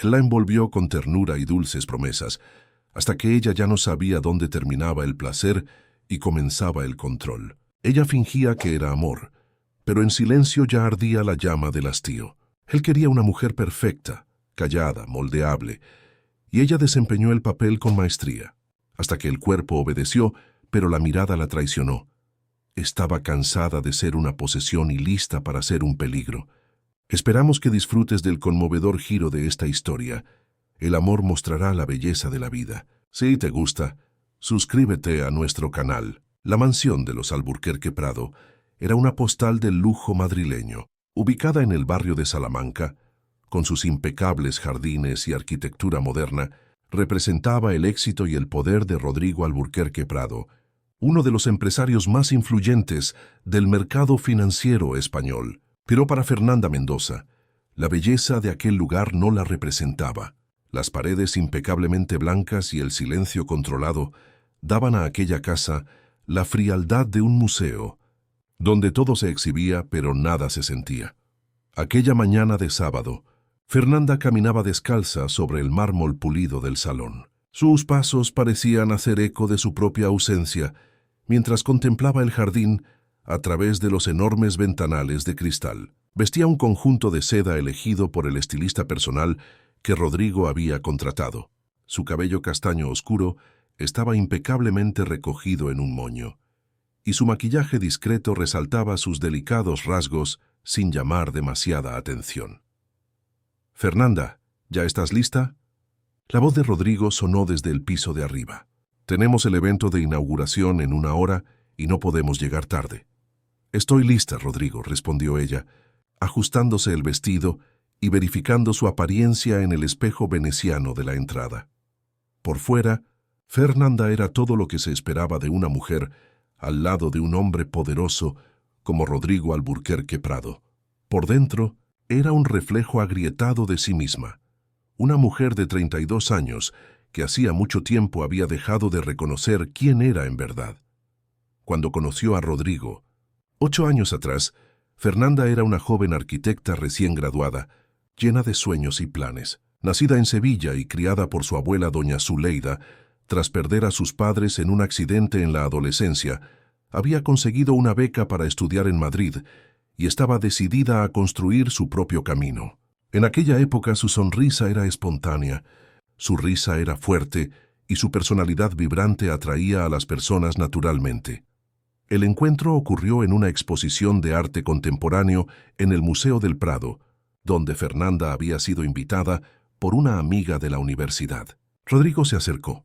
Él la envolvió con ternura y dulces promesas, hasta que ella ya no sabía dónde terminaba el placer y comenzaba el control. Ella fingía que era amor, pero en silencio ya ardía la llama del hastío. Él quería una mujer perfecta, callada, moldeable, y ella desempeñó el papel con maestría, hasta que el cuerpo obedeció, pero la mirada la traicionó. Estaba cansada de ser una posesión y lista para ser un peligro. Esperamos que disfrutes del conmovedor giro de esta historia. El amor mostrará la belleza de la vida. Si te gusta, suscríbete a nuestro canal. La mansión de los Alburquerque Prado era una postal del lujo madrileño, ubicada en el barrio de Salamanca, con sus impecables jardines y arquitectura moderna, representaba el éxito y el poder de Rodrigo Alburquerque Prado, uno de los empresarios más influyentes del mercado financiero español. Pero para Fernanda Mendoza, la belleza de aquel lugar no la representaba. Las paredes impecablemente blancas y el silencio controlado daban a aquella casa la frialdad de un museo, donde todo se exhibía pero nada se sentía. Aquella mañana de sábado, Fernanda caminaba descalza sobre el mármol pulido del salón. Sus pasos parecían hacer eco de su propia ausencia, mientras contemplaba el jardín a través de los enormes ventanales de cristal. Vestía un conjunto de seda elegido por el estilista personal que Rodrigo había contratado. Su cabello castaño oscuro estaba impecablemente recogido en un moño, y su maquillaje discreto resaltaba sus delicados rasgos sin llamar demasiada atención. «Fernanda, ¿ya estás lista?». La voz de Rodrigo sonó desde el piso de arriba. «Tenemos el evento de inauguración en 1 hora y no podemos llegar tarde». «Estoy lista, Rodrigo», respondió ella, ajustándose el vestido y verificando su apariencia en el espejo veneciano de la entrada. Por fuera, Fernanda era todo lo que se esperaba de una mujer al lado de un hombre poderoso como Rodrigo Alburquerque Prado. Por dentro, era un reflejo agrietado de sí misma, una mujer de 32 años que hacía mucho tiempo había dejado de reconocer quién era en verdad. Cuando conoció a Rodrigo, 8 años atrás, Fernanda era una joven arquitecta recién graduada, llena de sueños y planes. Nacida en Sevilla y criada por su abuela doña Zuleida, tras perder a sus padres en un accidente en la adolescencia, había conseguido una beca para estudiar en Madrid y estaba decidida a construir su propio camino. En aquella época su sonrisa era espontánea, su risa era fuerte y su personalidad vibrante atraía a las personas naturalmente. El encuentro ocurrió en una exposición de arte contemporáneo en el Museo del Prado, donde Fernanda había sido invitada por una amiga de la universidad. Rodrigo se acercó,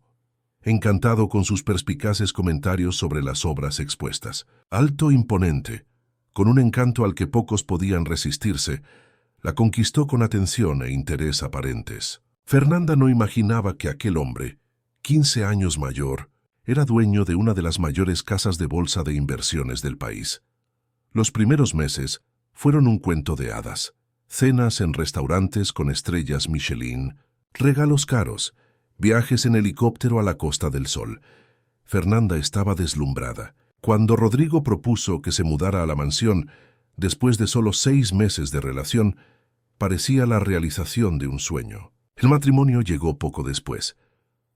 encantado con sus perspicaces comentarios sobre las obras expuestas. Alto, imponente, con un encanto al que pocos podían resistirse, la conquistó con atención e interés aparentes. Fernanda no imaginaba que aquel hombre, 15 años mayor, era dueño de una de las mayores casas de bolsa de inversiones del país. Los primeros meses fueron un cuento de hadas. Cenas en restaurantes con estrellas Michelin, regalos caros, viajes en helicóptero a la Costa del Sol. Fernanda estaba deslumbrada. Cuando Rodrigo propuso que se mudara a la mansión, después de solo 6 meses de relación, parecía la realización de un sueño. El matrimonio llegó poco después.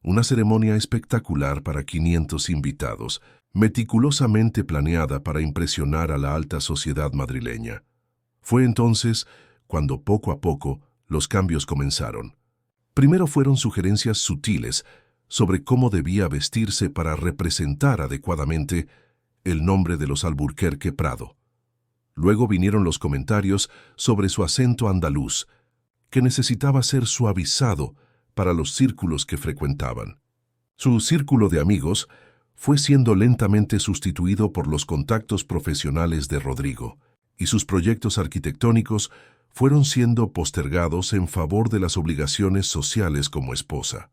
Una ceremonia espectacular para 500 invitados, meticulosamente planeada para impresionar a la alta sociedad madrileña. Fue entonces cuando poco a poco los cambios comenzaron. Primero fueron sugerencias sutiles sobre cómo debía vestirse para representar adecuadamente el nombre de los Alburquerque Prado. Luego vinieron los comentarios sobre su acento andaluz, que necesitaba ser suavizado para los círculos que frecuentaban. Su círculo de amigos fue siendo lentamente sustituido por los contactos profesionales de Rodrigo, y sus proyectos arquitectónicos fueron siendo postergados en favor de las obligaciones sociales como esposa.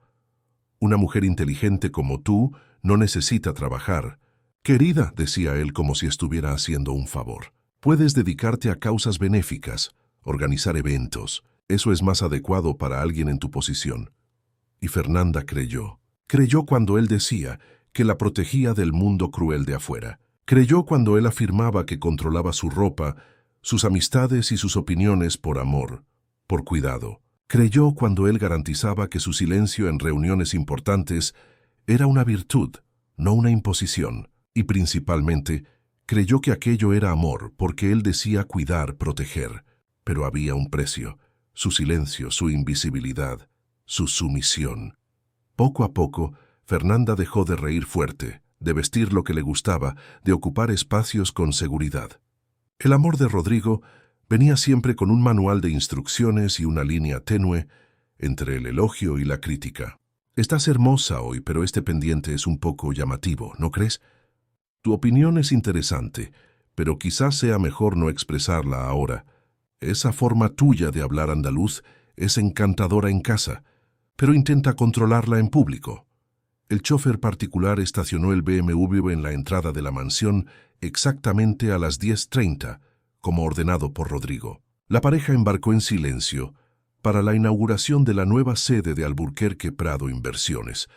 Una mujer inteligente como tú no necesita trabajar. Querida, decía él como si estuviera haciendo un favor. Puedes dedicarte a causas benéficas, organizar eventos. Eso es más adecuado para alguien en tu posición. Y Fernanda creyó. Creyó cuando él decía que la protegía del mundo cruel de afuera. Creyó cuando él afirmaba que controlaba su ropa, sus amistades y sus opiniones por amor, por cuidado. Creyó cuando él garantizaba que su silencio en reuniones importantes era una virtud, no una imposición, y principalmente creyó que aquello era amor porque él decía cuidar, proteger, pero había un precio, su silencio, su invisibilidad, su sumisión. Poco a poco, Fernanda dejó de reír fuerte, de vestir lo que le gustaba, de ocupar espacios con seguridad. El amor de Rodrigo venía siempre con un manual de instrucciones y una línea tenue entre el elogio y la crítica. Estás hermosa hoy, pero este pendiente es un poco llamativo, ¿no crees? Tu opinión es interesante, pero quizás sea mejor no expresarla ahora. Esa forma tuya de hablar andaluz es encantadora en casa, pero intenta controlarla en público. El chofer particular estacionó el BMW en la entrada de la mansión exactamente a las 10:30, como ordenado por Rodrigo. La pareja embarcó en silencio para la inauguración de la nueva sede de Alburquerque Prado Inversiones,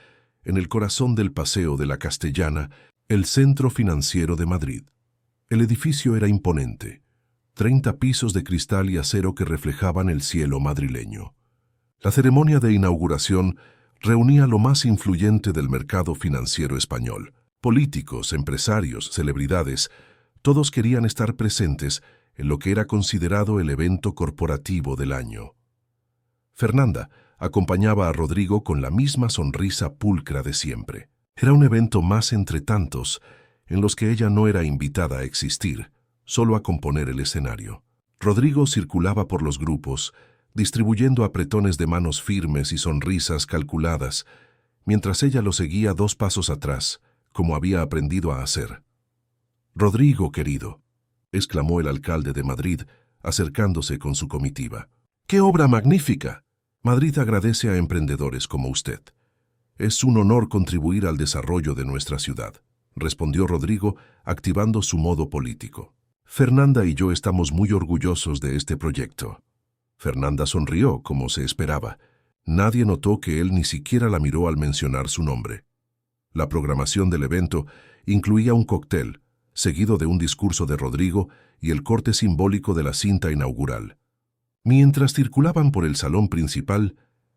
en el corazón del Paseo de la Castellana, el centro financiero de Madrid. El edificio era imponente, 30 pisos de cristal y acero que reflejaban el cielo madrileño. La ceremonia de inauguración reunía lo más influyente del mercado financiero español. Políticos, empresarios, celebridades, todos querían estar presentes en lo que era considerado el evento corporativo del año. Fernanda acompañaba a Rodrigo con la misma sonrisa pulcra de siempre. Era un evento más entre tantos, en los que ella no era invitada a existir, solo a componer el escenario. Rodrigo circulaba por los grupos, distribuyendo apretones de manos firmes y sonrisas calculadas, mientras ella lo seguía 2 pasos atrás, como había aprendido a hacer. «Rodrigo, querido», exclamó el alcalde de Madrid, acercándose con su comitiva. «¡Qué obra magnífica! Madrid agradece a emprendedores como usted. Es un honor contribuir al desarrollo de nuestra ciudad», respondió Rodrigo, activando su modo político. «Fernanda y yo estamos muy orgullosos de este proyecto». Fernanda sonrió, como se esperaba. Nadie notó que él ni siquiera la miró al mencionar su nombre. La programación del evento incluía un cóctel, seguido de un discurso de Rodrigo y el corte simbólico de la cinta inaugural. Mientras circulaban por el salón principal,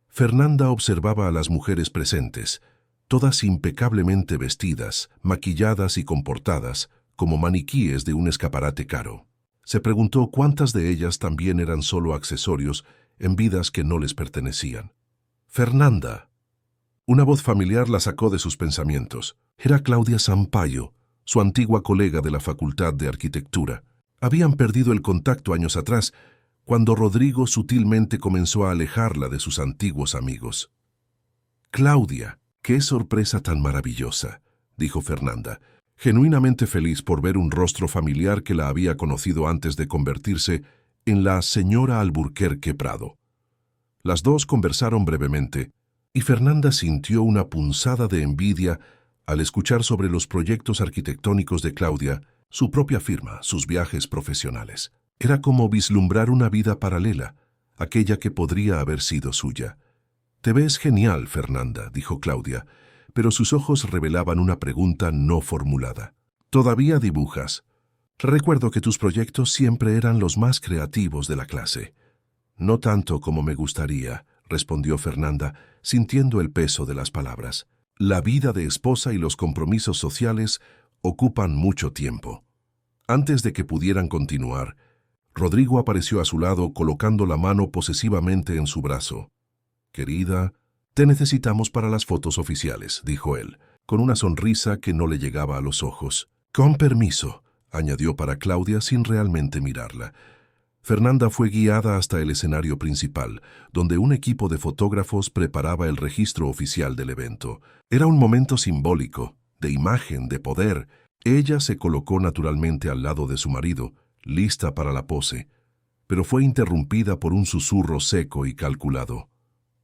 Fernanda observaba a las mujeres presentes, todas impecablemente vestidas, maquilladas y comportadas, como maniquíes de un escaparate caro. Se preguntó cuántas de ellas también eran solo accesorios en vidas que no les pertenecían. «Fernanda». Una voz familiar la sacó de sus pensamientos. Era Claudia Sampaio, su antigua colega de la Facultad de Arquitectura. Habían perdido el contacto años atrás, cuando Rodrigo sutilmente comenzó a alejarla de sus antiguos amigos. «Claudia, qué sorpresa tan maravillosa», dijo Fernanda, genuinamente feliz por ver un rostro familiar que la había conocido antes de convertirse en la señora Alburquerque Prado. Las dos conversaron brevemente, y Fernanda sintió una punzada de envidia al escuchar sobre los proyectos arquitectónicos de Claudia, su propia firma, sus viajes profesionales. Era como vislumbrar una vida paralela, aquella que podría haber sido suya. «Te ves genial, Fernanda», dijo Claudia, pero sus ojos revelaban una pregunta no formulada. «¿Todavía dibujas? Recuerdo que tus proyectos siempre eran los más creativos de la clase». «No tanto como me gustaría», respondió Fernanda, sintiendo el peso de las palabras. «La vida de esposa y los compromisos sociales ocupan mucho tiempo». Antes de que pudieran continuar, Rodrigo apareció a su lado colocando la mano posesivamente en su brazo. «Querida, te necesitamos para las fotos oficiales», dijo él, con una sonrisa que no le llegaba a los ojos. «Con permiso», añadió para Claudia sin realmente mirarla. Fernanda fue guiada hasta el escenario principal, donde un equipo de fotógrafos preparaba el registro oficial del evento. Era un momento simbólico, de imagen, de poder. Ella se colocó naturalmente al lado de su marido, lista para la pose, pero fue interrumpida por un susurro seco y calculado.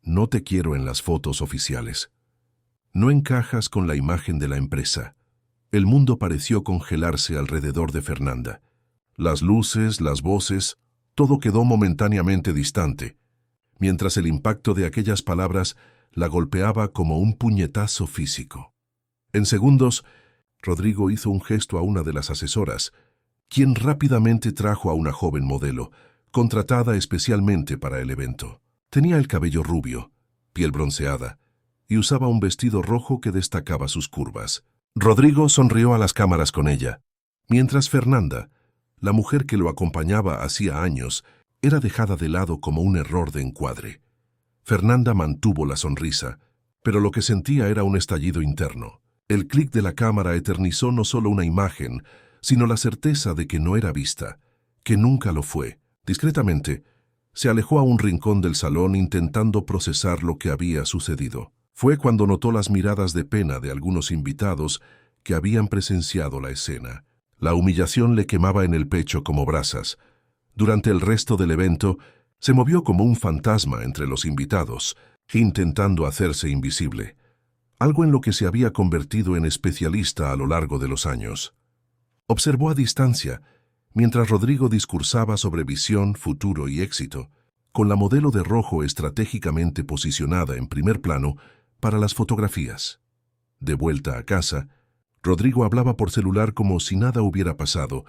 «No te quiero en las fotos oficiales. No encajas con la imagen de la empresa». El mundo pareció congelarse alrededor de Fernanda. Las luces, las voces, todo quedó momentáneamente distante, mientras el impacto de aquellas palabras la golpeaba como un puñetazo físico. En segundos, Rodrigo hizo un gesto a una de las asesoras, quien rápidamente trajo a una joven modelo, contratada especialmente para el evento. Tenía el cabello rubio, piel bronceada, y usaba un vestido rojo que destacaba sus curvas. Rodrigo sonrió a las cámaras con ella, mientras Fernanda, la mujer que lo acompañaba hacía años, era dejada de lado como un error de encuadre. Fernanda mantuvo la sonrisa, pero lo que sentía era un estallido interno. El clic de la cámara eternizó no solo una imagen, sino la certeza de que no era vista, que nunca lo fue. Discretamente, se alejó a un rincón del salón intentando procesar lo que había sucedido. Fue cuando notó las miradas de pena de algunos invitados que habían presenciado la escena. La humillación le quemaba en el pecho como brasas. Durante el resto del evento, se movió como un fantasma entre los invitados, intentando hacerse invisible, algo en lo que se había convertido en especialista a lo largo de los años. Observó a distancia, mientras Rodrigo discursaba sobre visión, futuro y éxito, con la modelo de rojo estratégicamente posicionada en primer plano para las fotografías. De vuelta a casa, Rodrigo hablaba por celular como si nada hubiera pasado,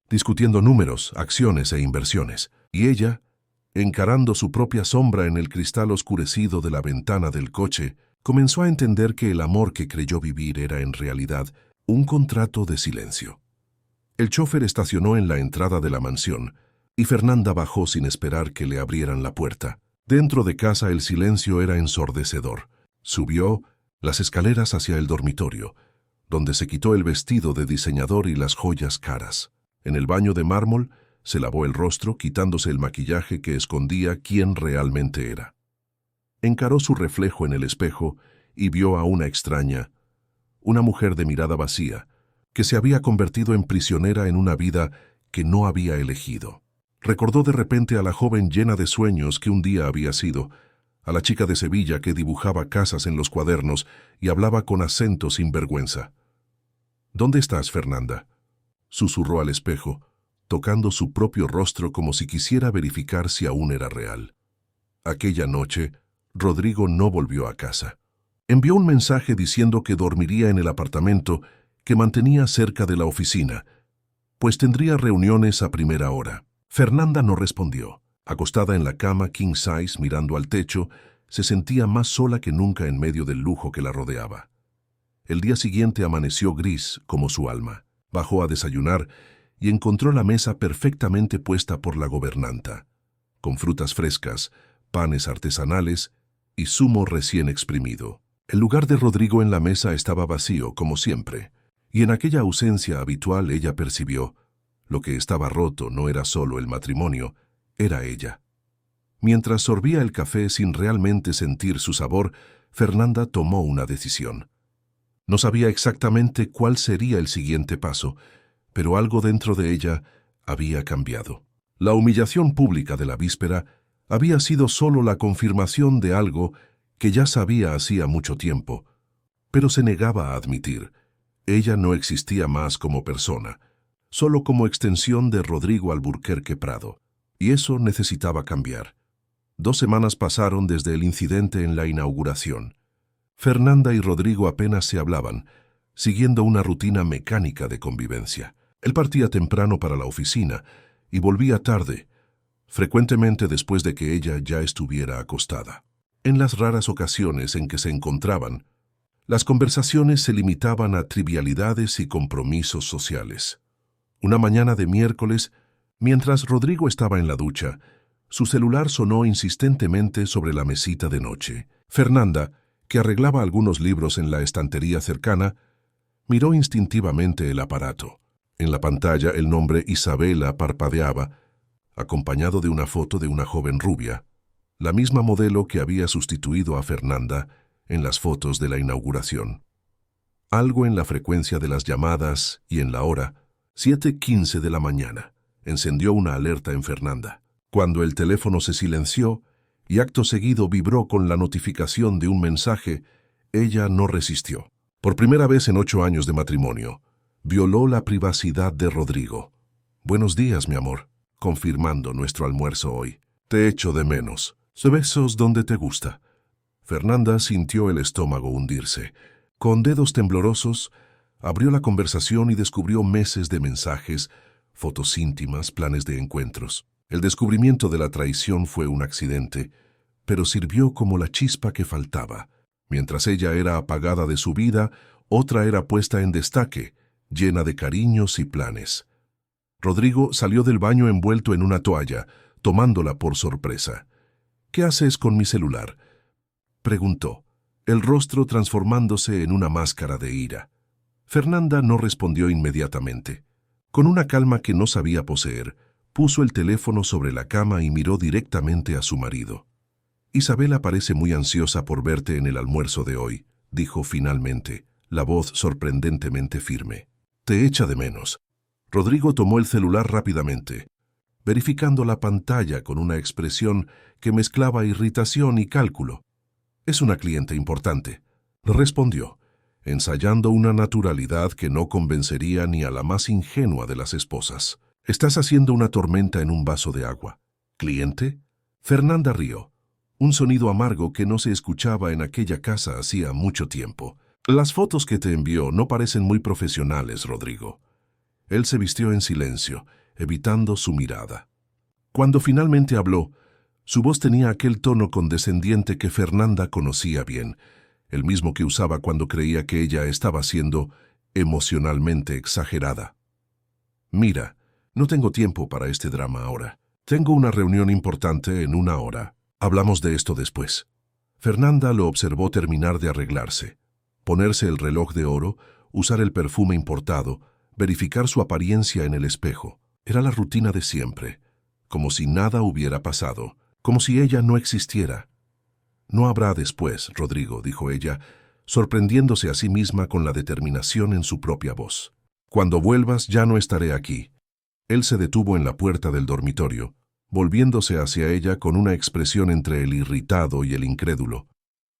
discutiendo números, acciones e inversiones, y ella, encarando su propia sombra en el cristal oscurecido de la ventana del coche, comenzó a entender que el amor que creyó vivir era en realidad un contrato de silencio. El chófer estacionó en la entrada de la mansión, y Fernanda bajó sin esperar que le abrieran la puerta. Dentro de casa el silencio era ensordecedor. Subió las escaleras hacia el dormitorio, donde se quitó el vestido de diseñador y las joyas caras. En el baño de mármol, se lavó el rostro, quitándose el maquillaje que escondía quién realmente era. Encaró su reflejo en el espejo y vio a una extraña, una mujer de mirada vacía, que se había convertido en prisionera en una vida que no había elegido. Recordó de repente a la joven llena de sueños que un día había sido, a la chica de Sevilla que dibujaba casas en los cuadernos y hablaba con acento sin vergüenza. «¿Dónde estás, Fernanda?», susurró al espejo, tocando su propio rostro como si quisiera verificar si aún era real. Aquella noche, Rodrigo no volvió a casa. Envió un mensaje diciendo que dormiría en el apartamento que mantenía cerca de la oficina, pues tendría reuniones a primera hora. Fernanda no respondió. Acostada en la cama king size mirando al techo, se sentía más sola que nunca en medio del lujo que la rodeaba. El día siguiente amaneció gris como su alma. Bajó a desayunar y encontró la mesa perfectamente puesta por la gobernanta, con frutas frescas, panes artesanales y zumo recién exprimido. El lugar de Rodrigo en la mesa estaba vacío, como siempre, y en aquella ausencia habitual ella percibió: lo que estaba roto no era solo el matrimonio, era ella. Mientras sorbía el café sin realmente sentir su sabor, Fernanda tomó una decisión. No sabía exactamente cuál sería el siguiente paso, pero algo dentro de ella había cambiado. La humillación pública de la víspera había sido solo la confirmación de algo que ya sabía hacía mucho tiempo, pero se negaba a admitir. Ella no existía más como persona, solo como extensión de Rodrigo Alburquerque Prado, y eso necesitaba cambiar. 2 semanas pasaron desde el incidente en la inauguración. Fernanda y Rodrigo apenas se hablaban, siguiendo una rutina mecánica de convivencia. Él partía temprano para la oficina y volvía tarde, frecuentemente después de que ella ya estuviera acostada. En las raras ocasiones en que se encontraban, las conversaciones se limitaban a trivialidades y compromisos sociales. Una mañana de miércoles, mientras Rodrigo estaba en la ducha, su celular sonó insistentemente sobre la mesita de noche. Fernanda, que arreglaba algunos libros en la estantería cercana, miró instintivamente el aparato. En la pantalla el nombre Isabela parpadeaba, acompañado de una foto de una joven rubia, la misma modelo que había sustituido a Fernanda en las fotos de la inauguración. Algo en la frecuencia de las llamadas y en la hora, 7:15 de la mañana, encendió una alerta en Fernanda. Cuando el teléfono se silenció y acto seguido vibró con la notificación de un mensaje, ella no resistió. Por primera vez en 8 años de matrimonio, violó la privacidad de Rodrigo. «Buenos días, mi amor», confirmando nuestro almuerzo hoy. «Te echo de menos. Besos donde te gusta». Fernanda sintió el estómago hundirse. Con dedos temblorosos, abrió la conversación y descubrió meses de mensajes, fotos íntimas, planes de encuentros. El descubrimiento de la traición fue un accidente, pero sirvió como la chispa que faltaba. Mientras ella era apagada de su vida, otra era puesta en destaque, llena de cariños y planes. Rodrigo salió del baño envuelto en una toalla, tomándola por sorpresa. «¿Qué haces con mi celular?», preguntó, el rostro transformándose en una máscara de ira. Fernanda no respondió inmediatamente. Con una calma que no sabía poseer, puso el teléfono sobre la cama y miró directamente a su marido. «Isabela parece muy ansiosa por verte en el almuerzo de hoy», dijo finalmente, la voz sorprendentemente firme. «Te echa de menos». Rodrigo tomó el celular rápidamente, verificando la pantalla con una expresión que mezclaba irritación y cálculo. «Es una cliente importante», respondió, ensayando una naturalidad que no convencería ni a la más ingenua de las esposas. «Estás haciendo una tormenta en un vaso de agua». «¿Cliente?». Fernanda rió, un sonido amargo que no se escuchaba en aquella casa hacía mucho tiempo. «Las fotos que te envió no parecen muy profesionales, Rodrigo». Él se vistió en silencio, evitando su mirada. Cuando finalmente habló, su voz tenía aquel tono condescendiente que Fernanda conocía bien, el mismo que usaba cuando creía que ella estaba siendo emocionalmente exagerada. «Mira, no tengo tiempo para este drama ahora. Tengo una reunión importante en 1 hora. Hablamos de esto después». Fernanda lo observó terminar de arreglarse, ponerse el reloj de oro, usar el perfume importado, verificar su apariencia en el espejo. Era la rutina de siempre, como si nada hubiera pasado, como si ella no existiera. «No habrá después, Rodrigo», dijo ella, sorprendiéndose a sí misma con la determinación en su propia voz. «Cuando vuelvas ya no estaré aquí». Él se detuvo en la puerta del dormitorio, volviéndose hacia ella con una expresión entre el irritado y el incrédulo.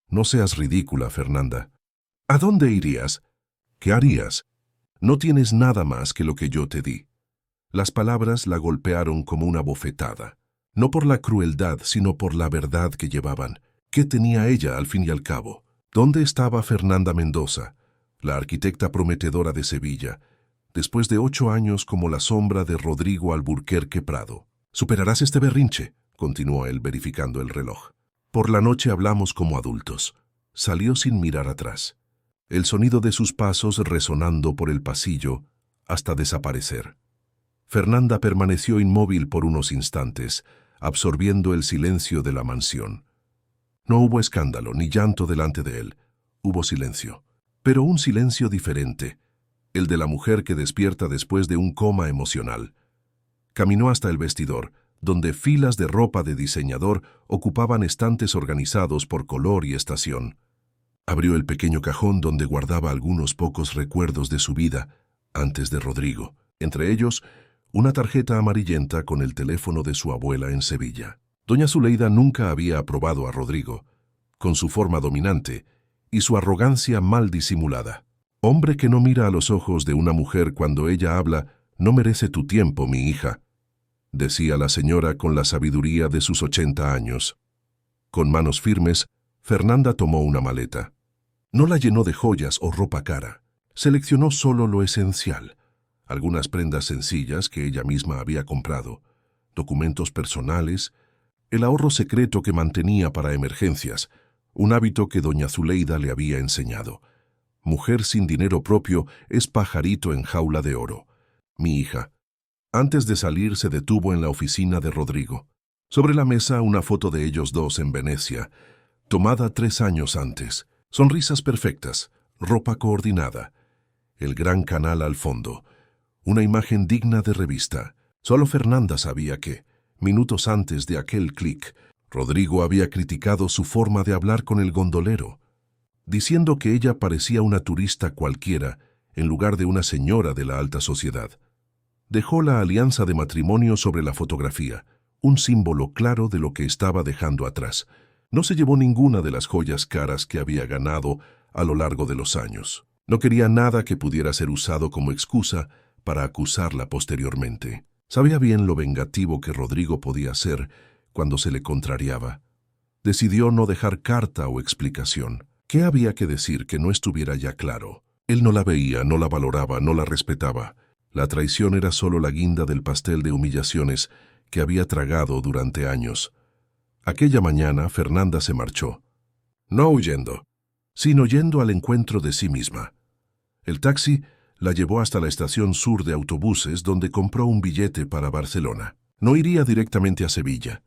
«No seas ridícula, Fernanda. ¿A dónde irías? ¿Qué harías? No tienes nada más que lo que yo te di». Las palabras la golpearon como una bofetada, no por la crueldad, sino por la verdad que llevaban. ¿Qué tenía ella al fin y al cabo? ¿Dónde estaba Fernanda Mendoza, la arquitecta prometedora de Sevilla, después de 8 años como la sombra de Rodrigo Alburquerque Prado? «Superarás este berrinche», continuó él verificando el reloj. «Por la noche hablamos como adultos». Salió sin mirar atrás, el sonido de sus pasos resonando por el pasillo hasta desaparecer. Fernanda permaneció inmóvil por unos instantes, absorbiendo el silencio de la mansión. No hubo escándalo ni llanto delante de él. Hubo silencio, pero un silencio diferente, el de la mujer que despierta después de un coma emocional. Caminó hasta el vestidor, donde filas de ropa de diseñador ocupaban estantes organizados por color y estación. Abrió el pequeño cajón donde guardaba algunos pocos recuerdos de su vida antes de Rodrigo, entre ellos una tarjeta amarillenta con el teléfono de su abuela en Sevilla. Doña Zuleida nunca había aprobado a Rodrigo, con su forma dominante y su arrogancia mal disimulada. «Hombre que no mira a los ojos de una mujer cuando ella habla, no merece tu tiempo, mi hija», decía la señora con la sabiduría de sus 80 años. Con manos firmes, Fernanda tomó una maleta. No la llenó de joyas o ropa cara. Seleccionó solo lo esencial, algunas prendas sencillas que ella misma había comprado, documentos personales, el ahorro secreto que mantenía para emergencias, un hábito que doña Zuleida le había enseñado. Mujer sin dinero propio es pajarito en jaula de oro. «Mi hija». Antes de salir se detuvo en la oficina de Rodrigo. Sobre la mesa una foto de ellos dos en Venecia, tomada 3 años antes. Sonrisas perfectas, ropa coordinada, el gran canal al fondo, una imagen digna de revista. Solo Fernanda sabía que, minutos antes de aquel clic, Rodrigo había criticado su forma de hablar con el gondolero, diciendo que ella parecía una turista cualquiera en lugar de una señora de la alta sociedad. Dejó la alianza de matrimonio sobre la fotografía, un símbolo claro de lo que estaba dejando atrás. No se llevó ninguna de las joyas caras que había ganado a lo largo de los años. No quería nada que pudiera ser usado como excusa para acusarla posteriormente. Sabía bien lo vengativo que Rodrigo podía ser cuando se le contrariaba. Decidió no dejar carta o explicación. ¿Qué había que decir que no estuviera ya claro? Él no la veía, no la valoraba, no la respetaba. La traición era solo la guinda del pastel de humillaciones que había tragado durante años. Aquella mañana Fernanda se marchó, no huyendo, sino yendo al encuentro de sí misma. El taxi la llevó hasta la estación sur de autobuses donde compró un billete para Barcelona. No iría directamente a Sevilla.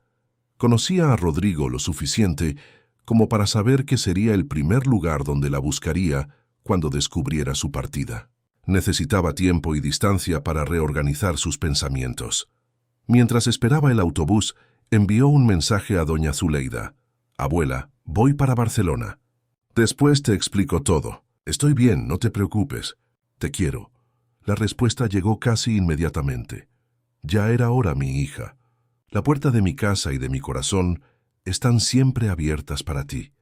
Conocía a Rodrigo lo suficiente como para saber que sería el primer lugar donde la buscaría cuando descubriera su partida. Necesitaba tiempo y distancia para reorganizar sus pensamientos. Mientras esperaba el autobús, envió un mensaje a doña Zuleida. «Abuela, voy para Barcelona. Después te explico todo. Estoy bien, no te preocupes. Te quiero». La respuesta llegó casi inmediatamente. «Ya era hora, mi hija. La puerta de mi casa y de mi corazón están siempre abiertas para ti».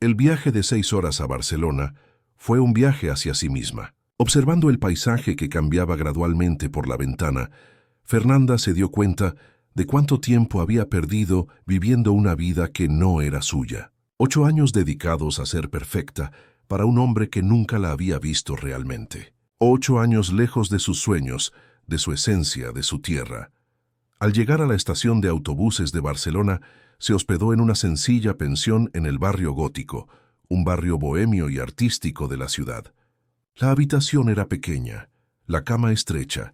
El viaje de 6 horas a Barcelona fue un viaje hacia sí misma. Observando el paisaje que cambiaba gradualmente por la ventana, Fernanda se dio cuenta de cuánto tiempo había perdido viviendo una vida que no era suya. 8 años dedicados a ser perfecta para un hombre que nunca la había visto realmente. 8 años lejos de sus sueños, de su esencia, de su tierra. Al llegar a la estación de autobuses de Barcelona, se hospedó en una sencilla pensión en el barrio gótico, un barrio bohemio y artístico de la ciudad. La habitación era pequeña, la cama estrecha,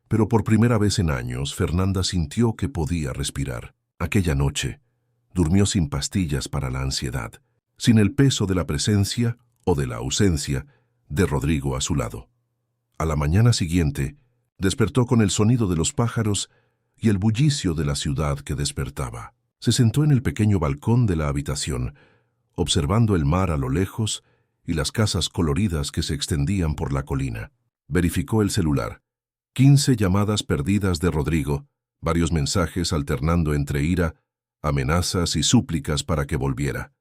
pero por primera vez en años Fernanda sintió que podía respirar. Aquella noche, durmió sin pastillas para la ansiedad, sin el peso de la presencia o de la ausencia de Rodrigo a su lado. A la mañana siguiente, despertó con el sonido de los pájaros y el bullicio de la ciudad que despertaba. Se sentó en el pequeño balcón de la habitación, observando el mar a lo lejos y las casas coloridas que se extendían por la colina. Verificó el celular. 15 llamadas perdidas de Rodrigo, varios mensajes alternando entre ira, amenazas y súplicas para que volviera.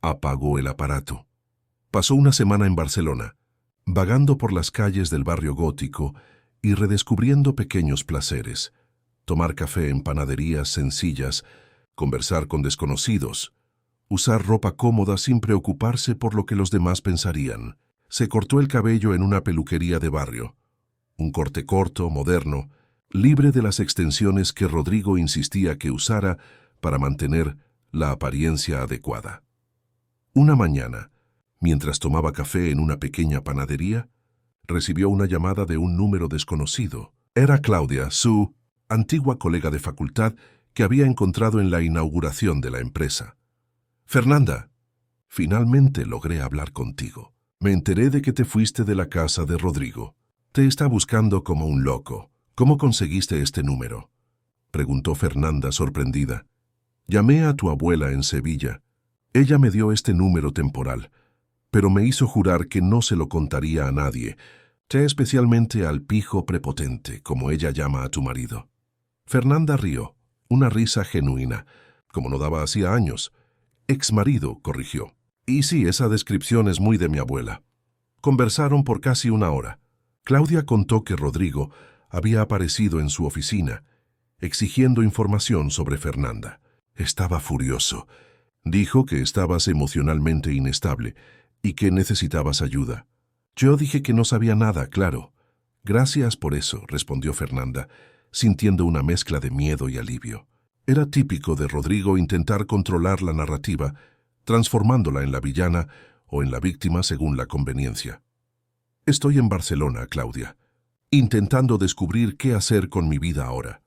Apagó el aparato. Pasó una semana en Barcelona, vagando por las calles del barrio gótico y redescubriendo pequeños placeres. Tomar café en panaderías sencillas, conversar con desconocidos, usar ropa cómoda sin preocuparse por lo que los demás pensarían. Se cortó el cabello en una peluquería de barrio. Un corte corto, moderno, libre de las extensiones que Rodrigo insistía que usara para mantener la apariencia adecuada. Una mañana, mientras tomaba café en una pequeña panadería, recibió una llamada de un número desconocido. Era Claudia, su antigua colega de facultad que había encontrado en la inauguración de la empresa. «Fernanda, finalmente logré hablar contigo. Me enteré de que te fuiste de la casa de Rodrigo. Te está buscando como un loco. ¿Cómo conseguiste este número?», preguntó Fernanda sorprendida. «Llamé a tu abuela en Sevilla. Ella me dio este número temporal, pero me hizo jurar que no se lo contaría a nadie, especialmente al pijo prepotente, como ella llama a tu marido». Fernanda rió, una risa genuina, como no daba hacía años. «Exmarido», corrigió. «Y sí, esa descripción es muy de mi abuela». Conversaron por casi una hora. Claudia contó que Rodrigo había aparecido en su oficina, exigiendo información sobre Fernanda. Estaba furioso. Dijo que estabas emocionalmente inestable y que necesitabas ayuda. Yo dije que no sabía nada, claro. «Gracias por eso», respondió Fernanda, sintiendo una mezcla de miedo y alivio. Era típico de Rodrigo intentar controlar la narrativa, transformándola en la villana o en la víctima según la conveniencia. «Estoy en Barcelona, Claudia, intentando descubrir qué hacer con mi vida ahora».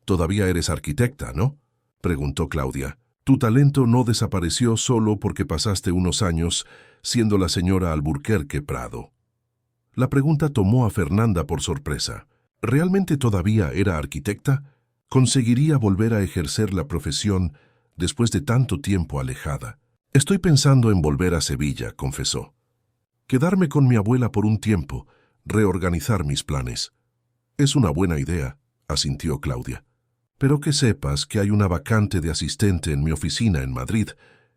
«Todavía eres arquitecta, ¿no?», preguntó Claudia. «Tu talento no desapareció solo porque pasaste unos años siendo la señora Alburquerque Prado». La pregunta tomó a Fernanda por sorpresa. ¿Realmente todavía era arquitecta? ¿Conseguiría volver a ejercer la profesión después de tanto tiempo alejada? «Estoy pensando en volver a Sevilla», confesó. «Quedarme con mi abuela por un tiempo, reorganizar mis planes». «Es una buena idea», asintió Claudia. «Pero que sepas que hay una vacante de asistente en mi oficina en Madrid,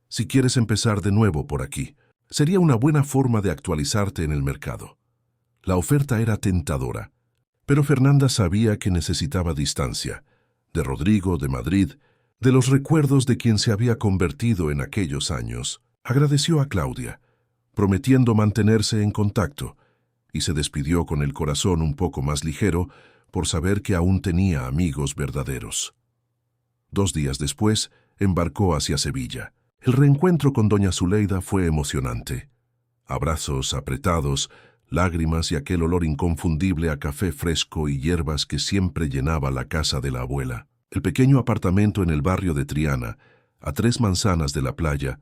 si quieres empezar de nuevo por aquí. Sería una buena forma de actualizarte en el mercado». La oferta era tentadora, pero Fernanda sabía que necesitaba distancia, de Rodrigo, de Madrid, de los recuerdos de quien se había convertido en aquellos años. Agradeció a Claudia, prometiendo mantenerse en contacto, y se despidió con el corazón un poco más ligero por saber que aún tenía amigos verdaderos. 2 días después, embarcó hacia Sevilla. El reencuentro con doña Zuleida fue emocionante. Abrazos apretados, lágrimas y aquel olor inconfundible a café fresco y hierbas que siempre llenaba la casa de la abuela. El pequeño apartamento en el barrio de Triana, a 3 manzanas de la playa,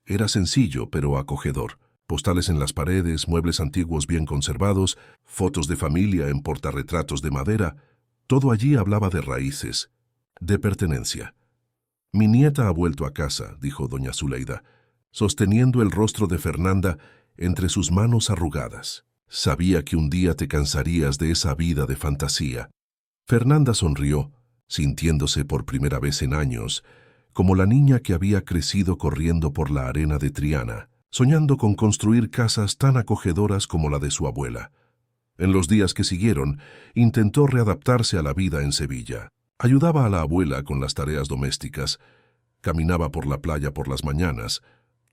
era sencillo pero acogedor. Postales en las paredes, muebles antiguos bien conservados, fotos de familia en portarretratos de madera, todo allí hablaba de raíces, de pertenencia. «Mi nieta ha vuelto a casa», dijo doña Zuleida, sosteniendo el rostro de Fernanda entre sus manos arrugadas. «Sabía que un día te cansarías de esa vida de fantasía». Fernanda sonrió, sintiéndose por primera vez en años, como la niña que había crecido corriendo por la arena de Triana, soñando con construir casas tan acogedoras como la de su abuela. En los días que siguieron, intentó readaptarse a la vida en Sevilla. Ayudaba a la abuela con las tareas domésticas, caminaba por la playa por las mañanas,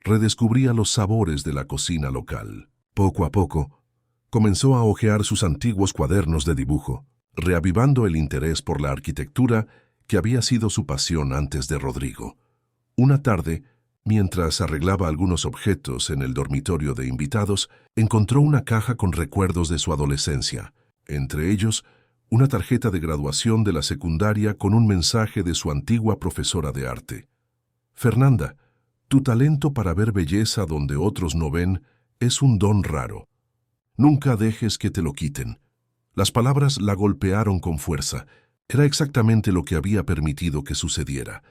redescubría los sabores de la cocina local. Poco a poco, comenzó a hojear sus antiguos cuadernos de dibujo, reavivando el interés por la arquitectura que había sido su pasión antes de Rodrigo. Una tarde, mientras arreglaba algunos objetos en el dormitorio de invitados, encontró una caja con recuerdos de su adolescencia, entre ellos una tarjeta de graduación de la secundaria con un mensaje de su antigua profesora de arte. «Fernanda, tu talento para ver belleza donde otros no ven es un don raro. Nunca dejes que te lo quiten». Las palabras la golpearon con fuerza. Era exactamente lo que había permitido que sucediera.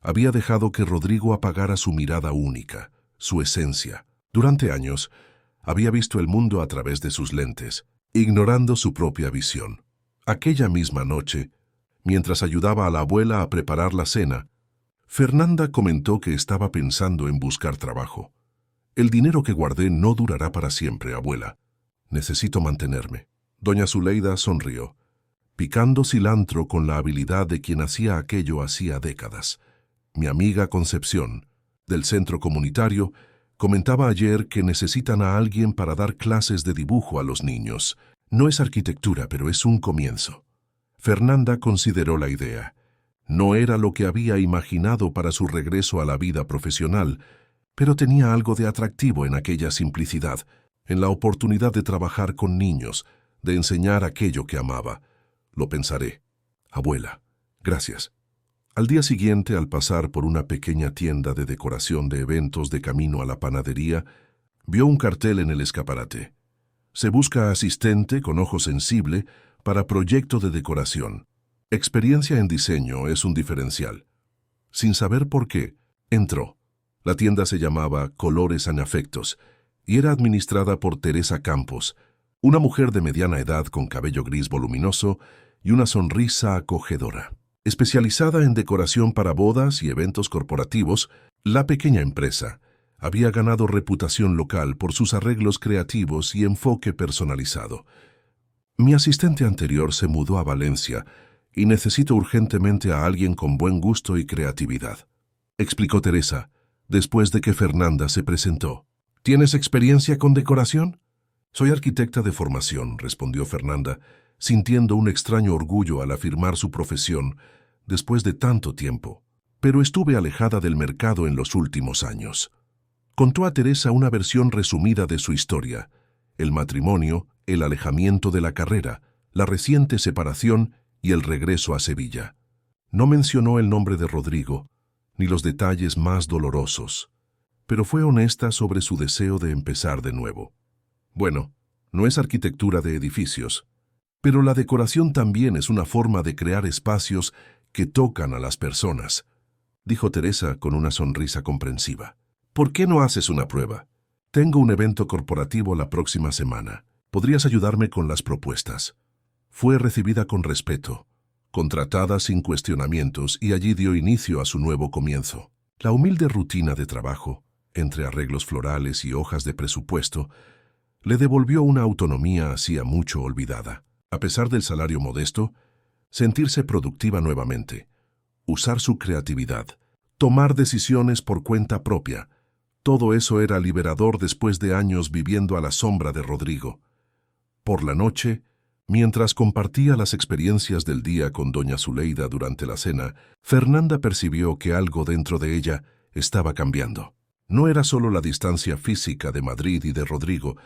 Había dejado que Rodrigo apagara su mirada única, su esencia. Durante años, había visto el mundo a través de sus lentes, ignorando su propia visión. Aquella misma noche, mientras ayudaba a la abuela a preparar la cena, Fernanda comentó que estaba pensando en buscar trabajo. «El dinero que guardé no durará para siempre, abuela. Necesito mantenerme». Doña Zuleida sonrió, picando cilantro con la habilidad de quien hacía aquello hacía décadas. «Mi amiga Concepción, del centro comunitario, comentaba ayer que necesitan a alguien para dar clases de dibujo a los niños. No es arquitectura, pero es un comienzo». Fernanda consideró la idea. No era lo que había imaginado para su regreso a la vida profesional, pero tenía algo de atractivo en aquella simplicidad, en la oportunidad de trabajar con niños, de enseñar aquello que amaba. «Lo pensaré. Abuela, gracias». Al día siguiente, al pasar por una pequeña tienda de decoración de eventos de camino a la panadería, vio un cartel en el escaparate. «Se busca asistente con ojo sensible para proyecto de decoración. Experiencia en diseño es un diferencial». Sin saber por qué, entró. La tienda se llamaba Colores and Afectos y era administrada por Teresa Campos, una mujer de mediana edad con cabello gris voluminoso y una sonrisa acogedora. Especializada en decoración para bodas y eventos corporativos, la pequeña empresa había ganado reputación local por sus arreglos creativos y enfoque personalizado. «Mi asistente anterior se mudó a Valencia y necesito urgentemente a alguien con buen gusto y creatividad», explicó Teresa, después de que Fernanda se presentó. «¿Tienes experiencia con decoración?» «Soy arquitecta de formación», respondió Fernanda, sintiendo un extraño orgullo al afirmar su profesión después de tanto tiempo. «Pero estuve alejada del mercado en los últimos años». Contó a Teresa una versión resumida de su historia: el matrimonio, el alejamiento de la carrera, la reciente separación y el regreso a Sevilla. No mencionó el nombre de Rodrigo, ni los detalles más dolorosos, pero fue honesta sobre su deseo de empezar de nuevo. «Bueno, no es arquitectura de edificios, pero la decoración también es una forma de crear espacios que tocan a las personas», dijo Teresa con una sonrisa comprensiva. «¿Por qué no haces una prueba? Tengo un evento corporativo la próxima semana. ¿Podrías ayudarme con las propuestas?». Fue recibida con respeto, contratada sin cuestionamientos, y allí dio inicio a su nuevo comienzo. La humilde rutina de trabajo, entre arreglos florales y hojas de presupuesto, le devolvió una autonomía hacía mucho olvidada. A pesar del salario modesto, sentirse productiva nuevamente, usar su creatividad, tomar decisiones por cuenta propia, todo eso era liberador después de años viviendo a la sombra de Rodrigo. Por la noche, Mientras compartía las experiencias del día con doña Zuleida durante la cena, Fernanda percibió que algo dentro de ella estaba cambiando. No era solo la distancia física de Madrid y de Rodrigo,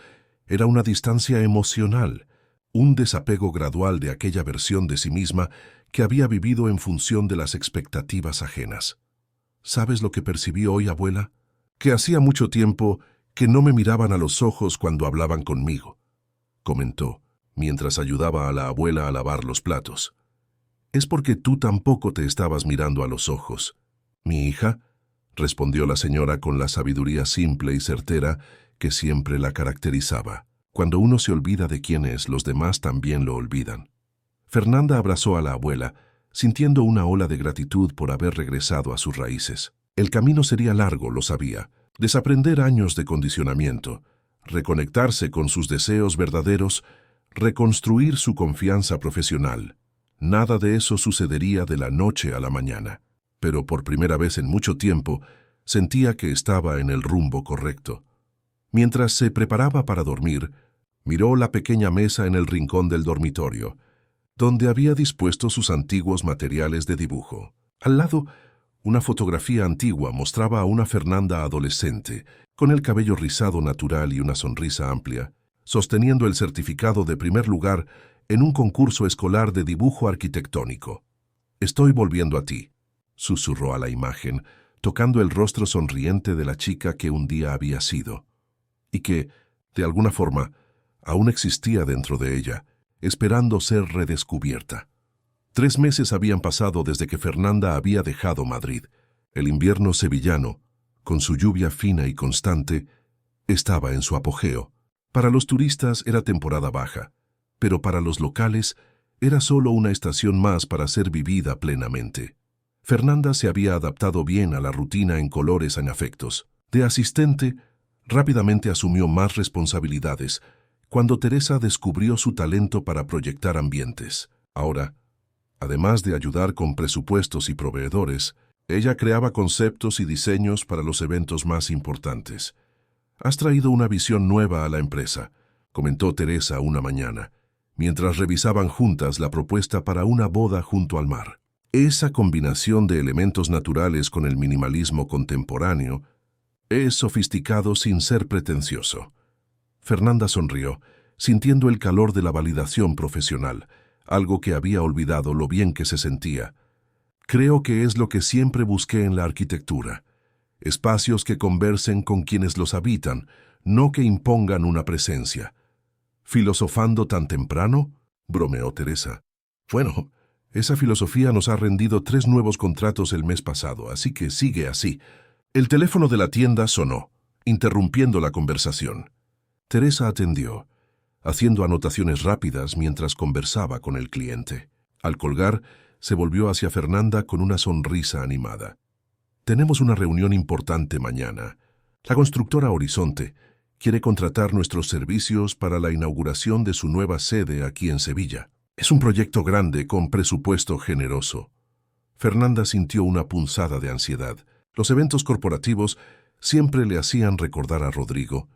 era una distancia emocional, un desapego gradual de aquella versión de sí misma que había vivido en función de las expectativas ajenas. ¿Sabes lo que percibí hoy, abuela? Que hacía mucho tiempo que no me miraban a los ojos cuando hablaban conmigo, comentó, mientras ayudaba a la abuela a lavar los platos. Es porque tú tampoco te estabas mirando a los ojos. Mi hija, respondió la señora con la sabiduría simple y certera que siempre la caracterizaba. Cuando uno se olvida de quién es, los demás también lo olvidan. Fernanda abrazó a la abuela, sintiendo una ola de gratitud por haber regresado a sus raíces. El camino sería largo, lo sabía. Desaprender años de condicionamiento, reconectarse con sus deseos verdaderos, reconstruir su confianza profesional. Nada de eso sucedería de la noche a la mañana, pero por primera vez en mucho tiempo sentía que estaba en el rumbo correcto. Mientras se preparaba para dormir, miró la pequeña mesa en el rincón del dormitorio, donde había dispuesto sus antiguos materiales de dibujo. Al lado, una fotografía antigua mostraba a una Fernanda adolescente, con el cabello rizado natural y una sonrisa amplia, sosteniendo el certificado de primer lugar en un concurso escolar de dibujo arquitectónico. «Estoy volviendo a ti», susurró a la imagen, tocando el rostro sonriente de la chica que un día había sido, y que, de alguna forma, aún existía dentro de ella, esperando ser redescubierta. 3 meses habían pasado desde que Fernanda había dejado Madrid. El invierno sevillano, con su lluvia fina y constante, estaba en su apogeo. Para los turistas era temporada baja, pero para los locales era solo una estación más para ser vivida plenamente. Fernanda se había adaptado bien a la rutina en colores en afectos. De asistente, rápidamente asumió más responsabilidades cuando Teresa descubrió su talento para proyectar ambientes. Ahora, además de ayudar con presupuestos y proveedores, ella creaba conceptos y diseños para los eventos más importantes. «Has traído una visión nueva a la empresa», comentó Teresa una mañana, mientras revisaban juntas la propuesta para una boda junto al mar. Esa combinación de elementos naturales con el minimalismo contemporáneo es sofisticado sin ser pretencioso. Fernanda sonrió, sintiendo el calor de la validación profesional, algo que había olvidado lo bien que se sentía. «Creo que es lo que siempre busqué en la arquitectura. Espacios que conversen con quienes los habitan, no que impongan una presencia». «¿Filosofando tan temprano?», bromeó Teresa. «Bueno, esa filosofía nos ha rendido 3 nuevos contratos el mes pasado, así que sigue así». El teléfono de la tienda sonó, interrumpiendo la conversación. Teresa atendió, haciendo anotaciones rápidas mientras conversaba con el cliente. Al colgar, se volvió hacia Fernanda con una sonrisa animada. «Tenemos una reunión importante mañana. La constructora Horizonte quiere contratar nuestros servicios para la inauguración de su nueva sede aquí en Sevilla. Es un proyecto grande con presupuesto generoso». Fernanda sintió una punzada de ansiedad. Los eventos corporativos siempre le hacían recordar a Rodrigo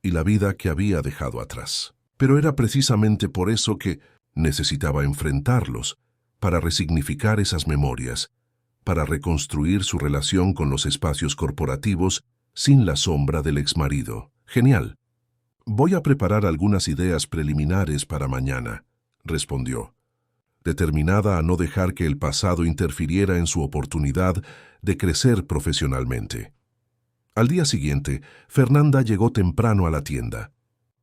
y la vida que había dejado atrás. Pero era precisamente por eso que necesitaba enfrentarlos, para resignificar esas memorias, para reconstruir su relación con los espacios corporativos sin la sombra del exmarido. «Genial. Voy a preparar algunas ideas preliminares para mañana», respondió, determinada a no dejar que el pasado interfiriera en su oportunidad de crecer profesionalmente. Al día siguiente, Fernanda llegó temprano a la tienda.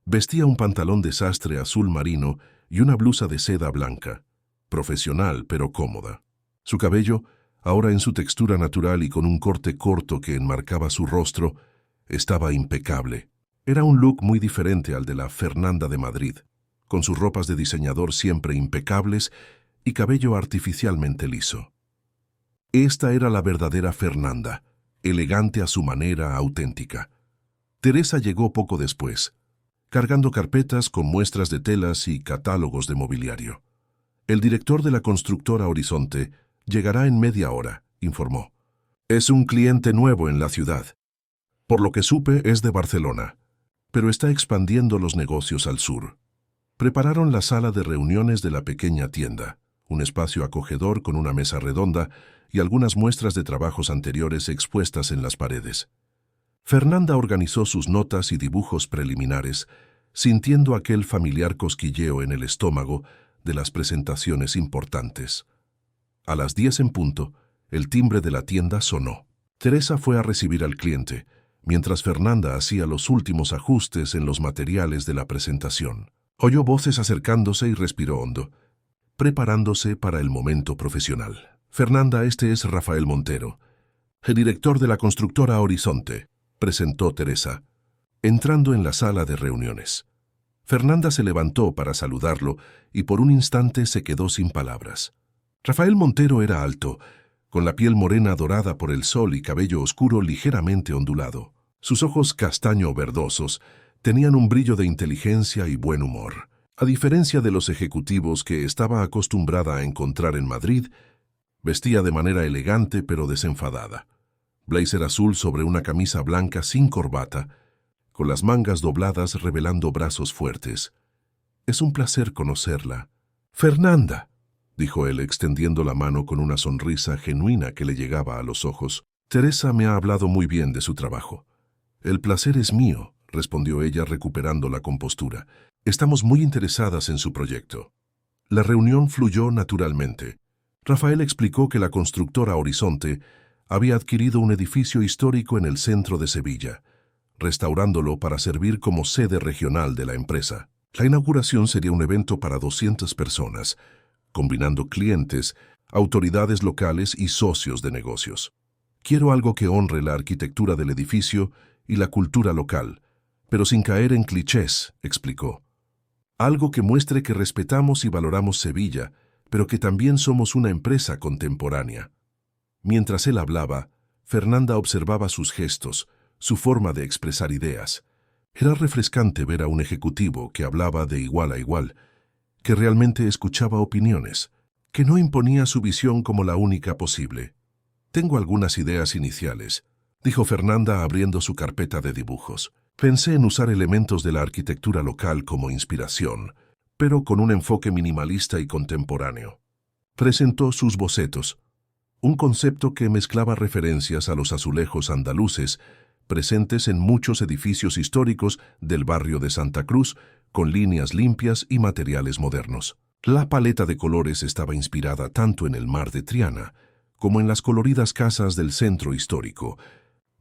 Vestía un pantalón de sastre azul marino y una blusa de seda blanca, profesional pero cómoda. Su cabello, ahora en su textura natural y con un corte corto que enmarcaba su rostro, estaba impecable. Era un look muy diferente al de la Fernanda de Madrid, con sus ropas de diseñador siempre impecables y cabello artificialmente liso. Esta era la verdadera Fernanda, elegante a su manera auténtica. Teresa llegó poco después, cargando carpetas con muestras de telas y catálogos de mobiliario. «El director de la constructora Horizonte llegará en media hora», informó. «Es un cliente nuevo en la ciudad. Por lo que supe, es de Barcelona, pero está expandiendo los negocios al sur». Prepararon la sala de reuniones de la pequeña tienda, un espacio acogedor con una mesa redonda y algunas muestras de trabajos anteriores expuestas en las paredes. Fernanda organizó sus notas y dibujos preliminares, sintiendo aquel familiar cosquilleo en el estómago de las presentaciones importantes. A las 10 en punto, el timbre de la tienda sonó. Teresa fue a recibir al cliente, mientras Fernanda hacía los últimos ajustes en los materiales de la presentación. Oyó voces acercándose y respiró hondo, preparándose para el momento profesional. Fernanda, este es Rafael Montero, el director de la constructora Horizonte, presentó Teresa, entrando en la sala de reuniones. Fernanda se levantó para saludarlo y por un instante se quedó sin palabras. Rafael Montero era alto, con la piel morena dorada por el sol y cabello oscuro ligeramente ondulado. Sus ojos castaño verdosos tenían un brillo de inteligencia y buen humor. A diferencia de los ejecutivos que estaba acostumbrada a encontrar en Madrid, vestía de manera elegante pero desenfadada. Blazer azul sobre una camisa blanca sin corbata, con las mangas dobladas revelando brazos fuertes. Es un placer conocerla. Fernanda, dijo él extendiendo la mano con una sonrisa genuina que le llegaba a los ojos. Teresa me ha hablado muy bien de su trabajo. El placer es mío, respondió ella recuperando la compostura. Estamos muy interesadas en su proyecto. La reunión fluyó naturalmente. Rafael explicó que la constructora Horizonte había adquirido un edificio histórico en el centro de Sevilla, restaurándolo para servir como sede regional de la empresa. La inauguración sería un evento para 200 personas, combinando clientes, autoridades locales y socios de negocios. Quiero algo que honre la arquitectura del edificio y la cultura local, pero sin caer en clichés, explicó. Algo que muestre que respetamos y valoramos Sevilla, pero que también somos una empresa contemporánea. Mientras él hablaba, Fernanda observaba sus gestos, su forma de expresar ideas. Era refrescante ver a un ejecutivo que hablaba de igual a igual, que realmente escuchaba opiniones, que no imponía su visión como la única posible. Tengo algunas ideas iniciales, dijo Fernanda abriendo su carpeta de dibujos. Pensé en usar elementos de la arquitectura local como inspiración, pero con un enfoque minimalista y contemporáneo. Presentó sus bocetos, un concepto que mezclaba referencias a los azulejos andaluces presentes en muchos edificios históricos del barrio de Santa Cruz, con líneas limpias y materiales modernos. La paleta de colores estaba inspirada tanto en el mar de Triana como en las coloridas casas del centro histórico,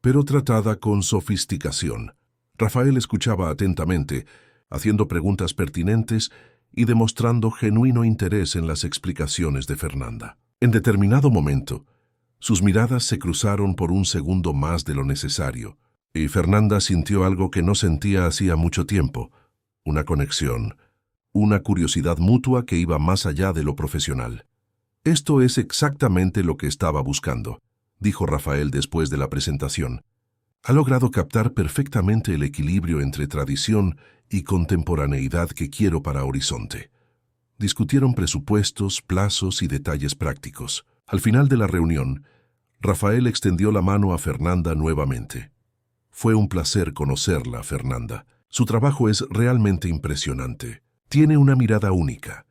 pero tratada con sofisticación. Rafael escuchaba atentamente, haciendo preguntas pertinentes y demostrando genuino interés en las explicaciones de Fernanda. En determinado momento, sus miradas se cruzaron por un segundo más de lo necesario, y Fernanda sintió algo que no sentía hacía mucho tiempo, una conexión, una curiosidad mutua que iba más allá de lo profesional. Esto es exactamente lo que estaba buscando, dijo Rafael después de la presentación. Ha logrado captar perfectamente el equilibrio entre tradición y contemporaneidad que quiero para Horizonte. Discutieron presupuestos, plazos y detalles prácticos. Al final de la reunión, Rafael extendió la mano a Fernanda nuevamente. Fue un placer conocerla, Fernanda. Su trabajo es realmente impresionante. Tiene una mirada única.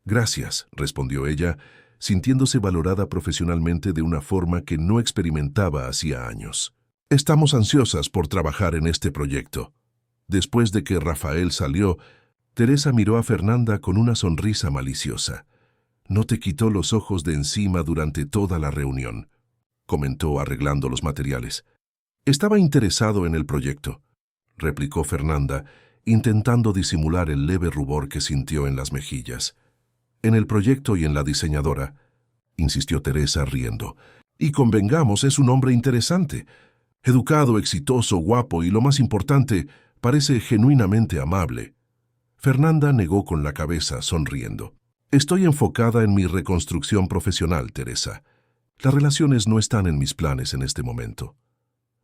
Gracias, respondió ella, sintiéndose valorada profesionalmente de una forma que no experimentaba hacía años. Estamos ansiosas por trabajar en este proyecto. Después de que Rafael salió, Teresa miró a Fernanda con una sonrisa maliciosa. No te quitó los ojos de encima durante toda la reunión, comentó arreglando los materiales. Estaba interesado en el proyecto, replicó Fernanda, intentando disimular el leve rubor que sintió en las mejillas. En el proyecto y en la diseñadora, insistió Teresa riendo. Y convengamos, es un hombre interesante. Educado, exitoso, guapo y, lo más importante, parece genuinamente amable. Fernanda negó con la cabeza, sonriendo. Estoy enfocada en mi reconstrucción profesional, Teresa. Las relaciones no están en mis planes en este momento.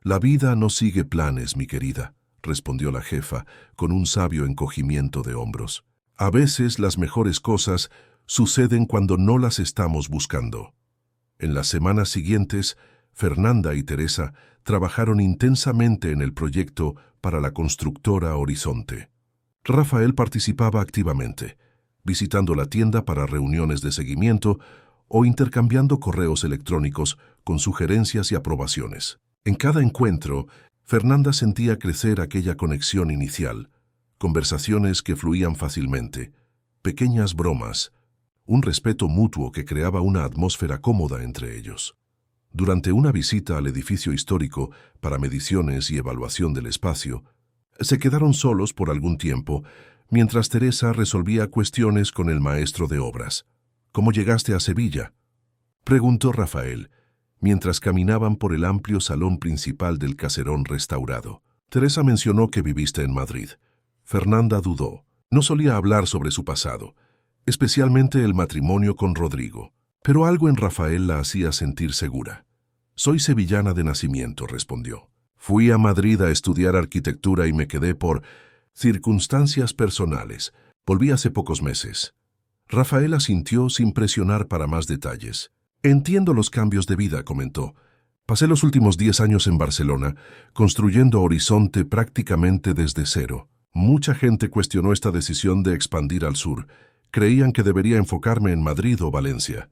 La vida no sigue planes, mi querida, respondió la jefa, con un sabio encogimiento de hombros. A veces las mejores cosas suceden cuando no las estamos buscando. En las semanas siguientes, Fernanda y Teresa trabajaron intensamente en el proyecto para la constructora Horizonte. Rafael participaba activamente, visitando la tienda para reuniones de seguimiento o intercambiando correos electrónicos con sugerencias y aprobaciones. En cada encuentro, Fernanda sentía crecer aquella conexión inicial, conversaciones que fluían fácilmente, pequeñas bromas, un respeto mutuo que creaba una atmósfera cómoda entre ellos. Durante una visita al edificio histórico para mediciones y evaluación del espacio, se quedaron solos por algún tiempo mientras Teresa resolvía cuestiones con el maestro de obras. ¿Cómo llegaste a Sevilla?, preguntó Rafael, mientras caminaban por el amplio salón principal del caserón restaurado. Teresa mencionó que viviste en Madrid. Fernanda dudó. No solía hablar sobre su pasado, especialmente el matrimonio con Rodrigo, pero algo en Rafael la hacía sentir segura. Soy sevillana de nacimiento, respondió. Fui a Madrid a estudiar arquitectura y me quedé por circunstancias personales. Volví hace pocos meses. Rafael asintió sin presionar para más detalles. Entiendo los cambios de vida, comentó. Pasé los últimos 10 años en Barcelona, construyendo Horizonte prácticamente desde cero. Mucha gente cuestionó esta decisión de expandir al sur. Creían que debería enfocarme en Madrid o Valencia.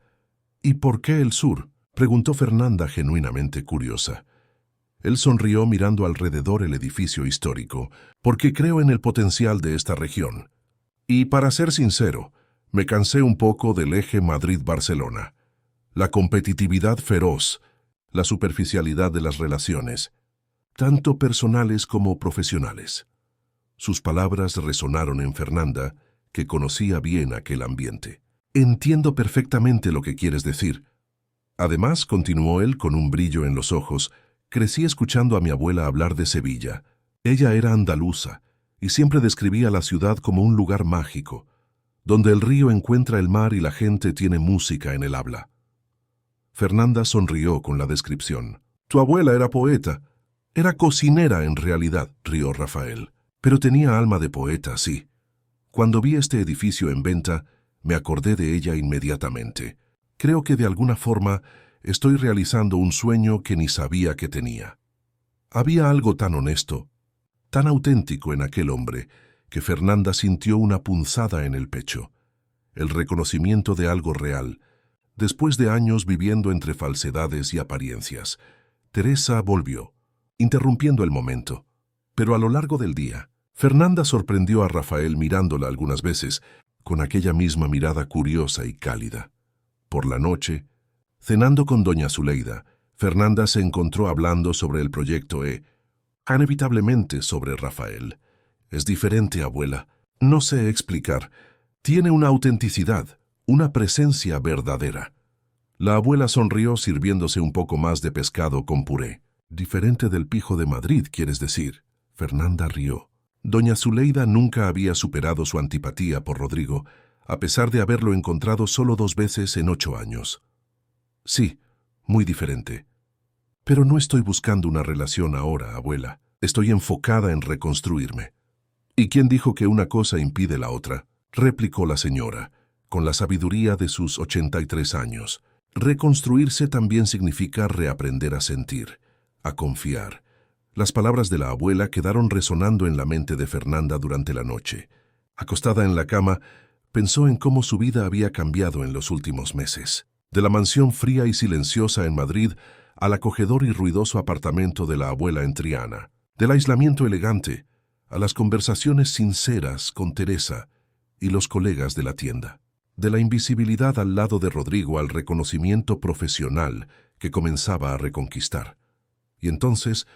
¿Y por qué el sur?, preguntó Fernanda genuinamente curiosa. Él sonrió mirando alrededor el edificio histórico, porque creo en el potencial de esta región. Y para ser sincero, me cansé un poco del eje Madrid-Barcelona. La competitividad feroz, la superficialidad de las relaciones, tanto personales como profesionales. Sus palabras resonaron en Fernanda, que conocía bien aquel ambiente. Entiendo perfectamente lo que quieres decir. Además, continuó él con un brillo en los ojos, crecí escuchando a mi abuela hablar de Sevilla. Ella era andaluza y siempre describía la ciudad como un lugar mágico, donde el río encuentra el mar y la gente tiene música en el habla. Fernanda sonrió con la descripción. Tu abuela era poeta. Era cocinera en realidad, rió Rafael. Pero tenía alma de poeta, sí. Cuando vi este edificio en venta, me acordé de ella inmediatamente. Creo que de alguna forma estoy realizando un sueño que ni sabía que tenía. Había algo tan honesto, tan auténtico en aquel hombre, que Fernanda sintió una punzada en el pecho. El reconocimiento de algo real, después de años viviendo entre falsedades y apariencias. Teresa volvió, interrumpiendo el momento. Pero a lo largo del día, Fernanda sorprendió a Rafael mirándola algunas veces, con aquella misma mirada curiosa y cálida. Por la noche, cenando con doña Zuleida, Fernanda se encontró hablando sobre el proyecto inevitablemente sobre Rafael. Es diferente, abuela. No sé explicar. Tiene una autenticidad, una presencia verdadera. La abuela sonrió sirviéndose un poco más de pescado con puré. Diferente del pijo de Madrid, ¿quieres decir? Fernanda rió. Doña Zuleida nunca había superado su antipatía por Rodrigo, a pesar de haberlo encontrado solo 2 veces en 8 años. Sí, muy diferente. Pero no estoy buscando una relación ahora, abuela. Estoy enfocada en reconstruirme. ¿Y quién dijo que una cosa impide la otra?, replicó la señora, con la sabiduría de sus 83 años. Reconstruirse también significa reaprender a sentir, a confiar. Las palabras de la abuela quedaron resonando en la mente de Fernanda durante la noche. Acostada en la cama, pensó en cómo su vida había cambiado en los últimos meses. De la mansión fría y silenciosa en Madrid al acogedor y ruidoso apartamento de la abuela en Triana. Del aislamiento elegante a las conversaciones sinceras con Teresa y los colegas de la tienda. De la invisibilidad al lado de Rodrigo al reconocimiento profesional que comenzaba a reconquistar. Y entonces,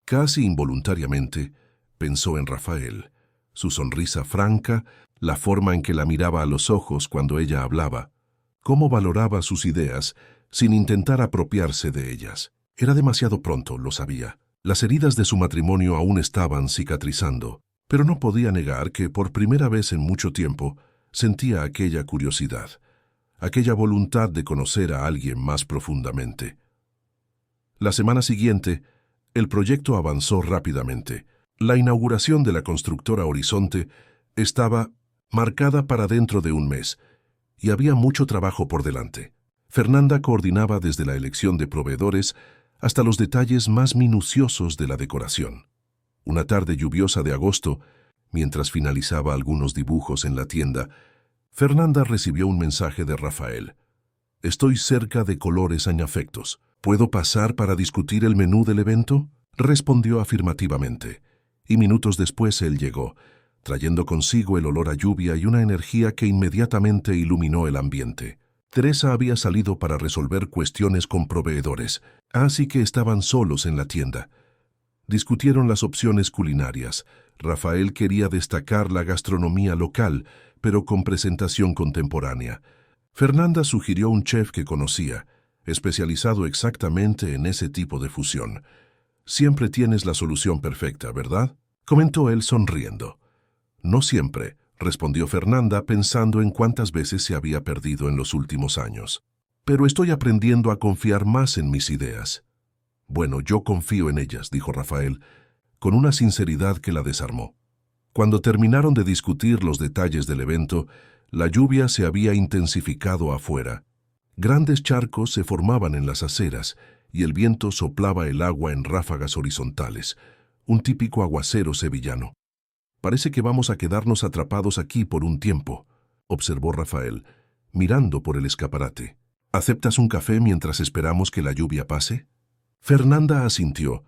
casi involuntariamente, pensó en Rafael, su sonrisa franca, la forma en que la miraba a los ojos cuando ella hablaba, cómo valoraba sus ideas sin intentar apropiarse de ellas. Era demasiado pronto, lo sabía. Las heridas de su matrimonio aún estaban cicatrizando, pero no podía negar que por primera vez en mucho tiempo sentía aquella curiosidad, aquella voluntad de conocer a alguien más profundamente. La semana siguiente, el proyecto avanzó rápidamente. La inauguración de la constructora Horizonte estaba marcada para dentro de un mes, y había mucho trabajo por delante. Fernanda coordinaba desde la elección de proveedores hasta los detalles más minuciosos de la decoración. Una tarde lluviosa de agosto, Mientras finalizaba algunos dibujos en la tienda, Fernanda recibió un mensaje de Rafael. «Estoy cerca de Colores Añafectos. ¿Puedo pasar para discutir el menú del evento?», respondió afirmativamente. Y minutos después él llegó, trayendo consigo el olor a lluvia y una energía que inmediatamente iluminó el ambiente. Teresa había salido para resolver cuestiones con proveedores, así que estaban solos en la tienda. Discutieron las opciones culinarias. Rafael quería destacar la gastronomía local, pero con presentación contemporánea. Fernanda sugirió un chef que conocía, especializado exactamente en ese tipo de fusión. «Siempre tienes la solución perfecta, ¿verdad?», comentó él sonriendo. «No siempre», respondió Fernanda pensando en cuántas veces se había perdido en los últimos años. «Pero estoy aprendiendo a confiar más en mis ideas». «Bueno, yo confío en ellas», dijo Rafael, con una sinceridad que la desarmó. Cuando terminaron de discutir los detalles del evento, la lluvia se había intensificado afuera. Grandes charcos se formaban en las aceras y el viento soplaba el agua en ráfagas horizontales, un típico aguacero sevillano. «Parece que vamos a quedarnos atrapados aquí por un tiempo», observó Rafael, mirando por el escaparate. «¿Aceptas un café mientras esperamos que la lluvia pase?». Fernanda asintió,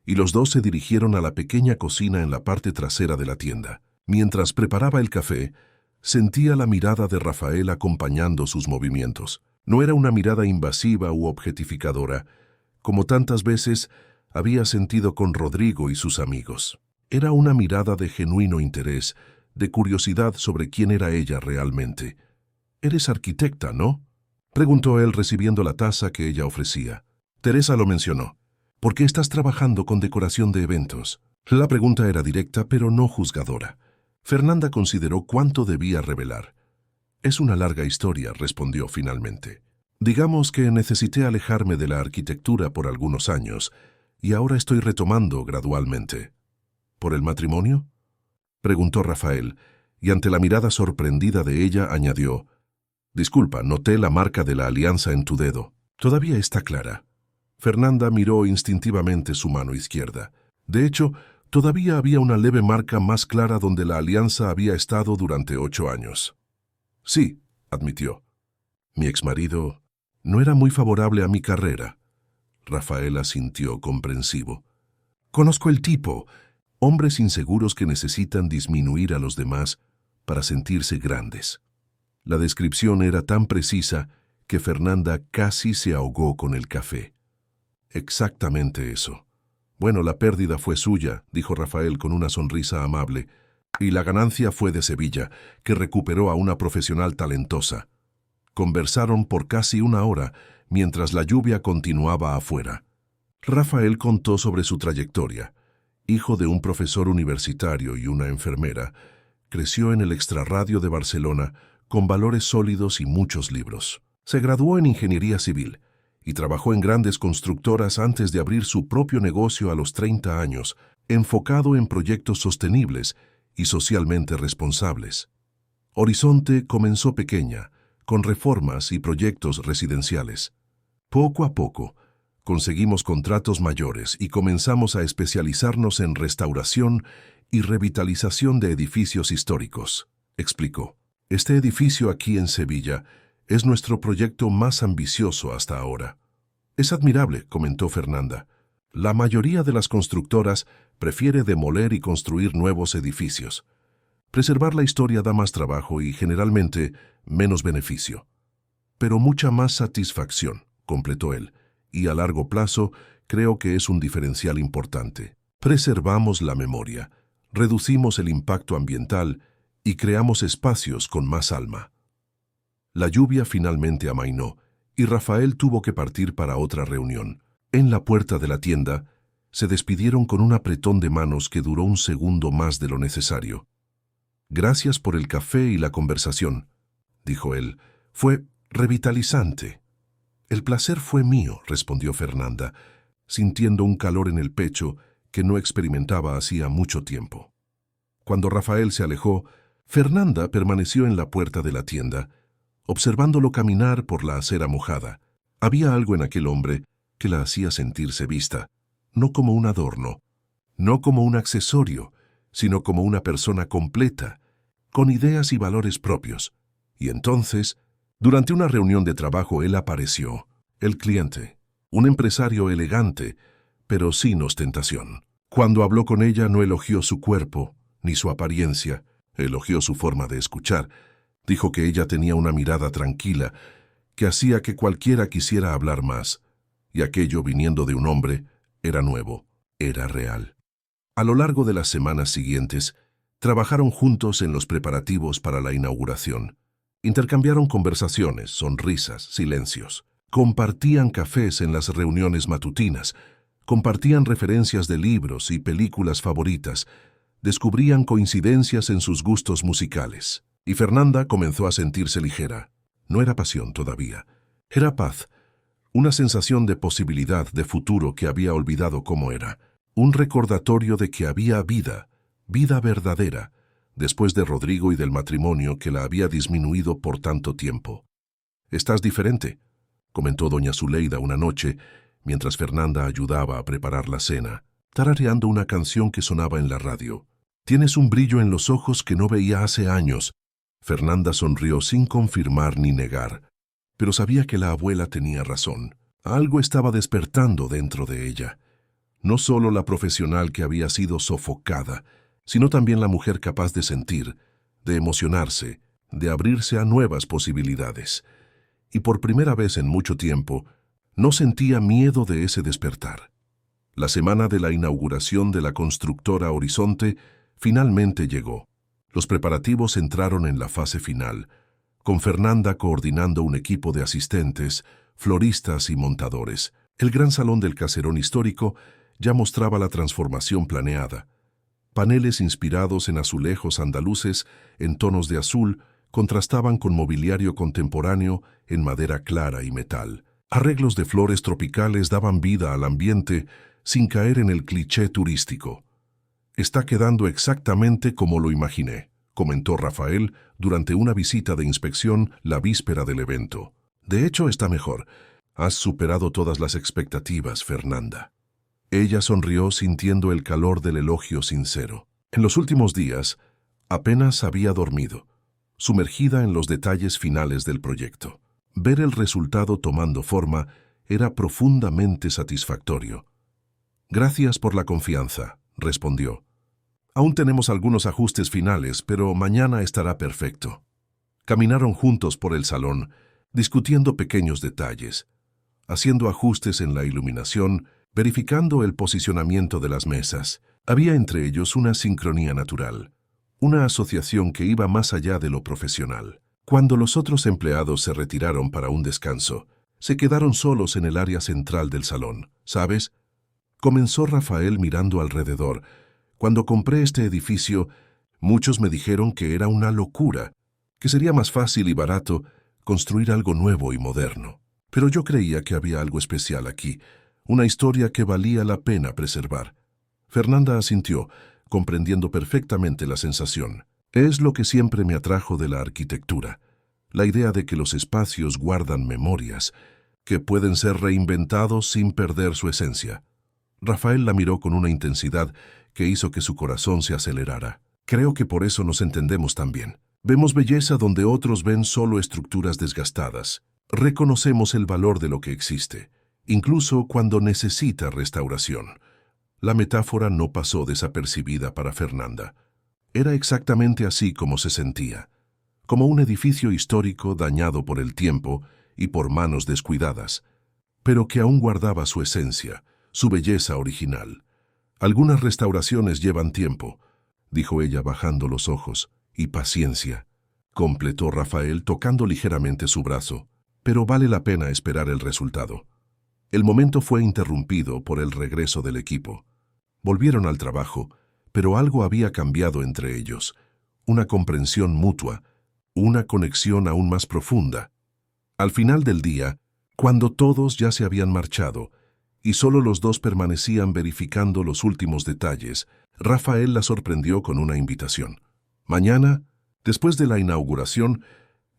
y los dos se dirigieron a la pequeña cocina en la parte trasera de la tienda. Mientras preparaba el café, sentía la mirada de Rafael acompañando sus movimientos. No era una mirada invasiva u objetificadora, como tantas veces había sentido con Rodrigo y sus amigos. Era una mirada de genuino interés, de curiosidad sobre quién era ella realmente. «¿Eres arquitecta, no?», preguntó él recibiendo la taza que ella ofrecía. Teresa lo mencionó. «¿Por qué estás trabajando con decoración de eventos?». La pregunta era directa, pero no juzgadora. Fernanda consideró cuánto debía revelar. «Es una larga historia», respondió finalmente. «Digamos que necesité alejarme de la arquitectura por algunos años, y ahora estoy retomando gradualmente». «¿Por el matrimonio?», preguntó Rafael, y ante la mirada sorprendida de ella añadió: «Disculpa, noté la marca de la alianza en tu dedo. Todavía está clara». Fernanda miró instintivamente su mano izquierda. De hecho, todavía había una leve marca más clara donde la alianza había estado durante 8 años. «Sí», admitió. «Mi exmarido no era muy favorable a mi carrera». Rafael asintió comprensivo. «Conozco el tipo, hombres inseguros que necesitan disminuir a los demás para sentirse grandes». La descripción era tan precisa que Fernanda casi se ahogó con el café. «Exactamente eso». «Bueno, la pérdida fue suya», dijo Rafael con una sonrisa amable, «y la ganancia fue de Sevilla, que recuperó a una profesional talentosa». Conversaron por casi 1 hora, mientras la lluvia continuaba afuera. Rafael contó sobre su trayectoria. Hijo de un profesor universitario y una enfermera, creció en el extrarradio de Barcelona con valores sólidos y muchos libros. Se graduó en ingeniería civil y trabajó en grandes constructoras antes de abrir su propio negocio a los 30 años, enfocado en proyectos sostenibles y socialmente responsables. Horizonte comenzó pequeña, con reformas y proyectos residenciales. Poco a poco, conseguimos contratos mayores y comenzamos a especializarnos en restauración y revitalización de edificios históricos», explicó. «Este edificio aquí en Sevilla es nuestro proyecto más ambicioso hasta ahora». «Es admirable», comentó Fernanda. «La mayoría de las constructoras prefiere demoler y construir nuevos edificios. Preservar la historia da más trabajo y, generalmente, menos beneficio. Pero mucha más satisfacción», completó él, «y a largo plazo creo que es un diferencial importante. Preservamos la memoria, reducimos el impacto ambiental y creamos espacios con más alma». La lluvia finalmente amainó y Rafael tuvo que partir para otra reunión. En la puerta de la tienda, se despidieron con un apretón de manos que duró un segundo más de lo necesario. «Gracias por el café y la conversación», dijo él. «Fue revitalizante». «El placer fue mío», respondió Fernanda, sintiendo un calor en el pecho que no experimentaba hacía mucho tiempo. Cuando Rafael se alejó, Fernanda permaneció en la puerta de la tienda, observándolo caminar por la acera mojada. Había algo en aquel hombre que la hacía sentirse vista, no como un adorno, no como un accesorio, sino como una persona completa, con ideas y valores propios. Y entonces, durante una reunión de trabajo, él apareció, el cliente, un empresario elegante, pero sin ostentación. Cuando habló con ella, no elogió su cuerpo, ni su apariencia, elogió su forma de escuchar. Dijo que ella tenía una mirada tranquila, que hacía que cualquiera quisiera hablar más, y aquello, viniendo de un hombre, era nuevo, era real. A lo largo de las semanas siguientes, trabajaron juntos en los preparativos para la inauguración. Intercambiaron conversaciones, sonrisas, silencios. Compartían cafés en las reuniones matutinas, compartían referencias de libros y películas favoritas, descubrían coincidencias en sus gustos musicales. Y Fernanda comenzó a sentirse ligera. No era pasión todavía, era paz, una sensación de posibilidad, de futuro que había olvidado cómo era, un recordatorio de que había vida, vida verdadera, después de Rodrigo y del matrimonio que la había disminuido por tanto tiempo. «Estás diferente», comentó doña Zuleida una noche, mientras Fernanda ayudaba a preparar la cena, tarareando una canción que sonaba en la radio. «Tienes un brillo en los ojos que no veía hace años». Fernanda sonrió sin confirmar ni negar, pero sabía que la abuela tenía razón. Algo estaba despertando dentro de ella. No solo la profesional que había sido sofocada, sino también la mujer capaz de sentir, de emocionarse, de abrirse a nuevas posibilidades. Y por primera vez en mucho tiempo, no sentía miedo de ese despertar. La semana de la inauguración de la constructora Horizonte finalmente llegó. Los preparativos entraron en la fase final, con Fernanda coordinando un equipo de asistentes, floristas y montadores. El gran salón del caserón histórico ya mostraba la transformación planeada. Paneles inspirados en azulejos andaluces en tonos de azul contrastaban con mobiliario contemporáneo en madera clara y metal. Arreglos de flores tropicales daban vida al ambiente sin caer en el cliché turístico. «Está quedando exactamente como lo imaginé», comentó Rafael durante una visita de inspección la víspera del evento. «De hecho, está mejor. Has superado todas las expectativas, Fernanda». Ella sonrió sintiendo el calor del elogio sincero. En los últimos días, apenas había dormido, sumergida en los detalles finales del proyecto. Ver el resultado tomando forma era profundamente satisfactorio. «Gracias por la confianza», respondió. «Aún tenemos algunos ajustes finales, pero mañana estará perfecto». Caminaron juntos por el salón, discutiendo pequeños detalles, haciendo ajustes en la iluminación, verificando el posicionamiento de las mesas. Había entre ellos una sincronía natural, una asociación que iba más allá de lo profesional. Cuando los otros empleados se retiraron para un descanso, se quedaron solos en el área central del salón. «¿Sabes?», comenzó Rafael mirando alrededor. «Cuando compré este edificio, muchos me dijeron que era una locura, que sería más fácil y barato construir algo nuevo y moderno. Pero yo creía que había algo especial aquí, una historia que valía la pena preservar». Fernanda asintió, comprendiendo perfectamente la sensación. «Es lo que siempre me atrajo de la arquitectura, la idea de que los espacios guardan memorias, que pueden ser reinventados sin perder su esencia». Rafael la miró con una intensidad que hizo que su corazón se acelerara. «Creo que por eso nos entendemos tan bien. Vemos belleza donde otros ven solo estructuras desgastadas. Reconocemos el valor de lo que existe, incluso cuando necesita restauración». La metáfora no pasó desapercibida para Fernanda. Era exactamente así como se sentía, como un edificio histórico dañado por el tiempo y por manos descuidadas, pero que aún guardaba su esencia, su belleza original. «Algunas restauraciones llevan tiempo», dijo ella bajando los ojos, «y paciencia», completó Rafael tocando ligeramente su brazo, «pero vale la pena esperar el resultado». El momento fue interrumpido por el regreso del equipo. Volvieron al trabajo, pero algo había cambiado entre ellos, una comprensión mutua, una conexión aún más profunda. Al final del día, cuando todos ya se habían marchado, y solo los dos permanecían verificando los últimos detalles, Rafael la sorprendió con una invitación. «Mañana, después de la inauguración,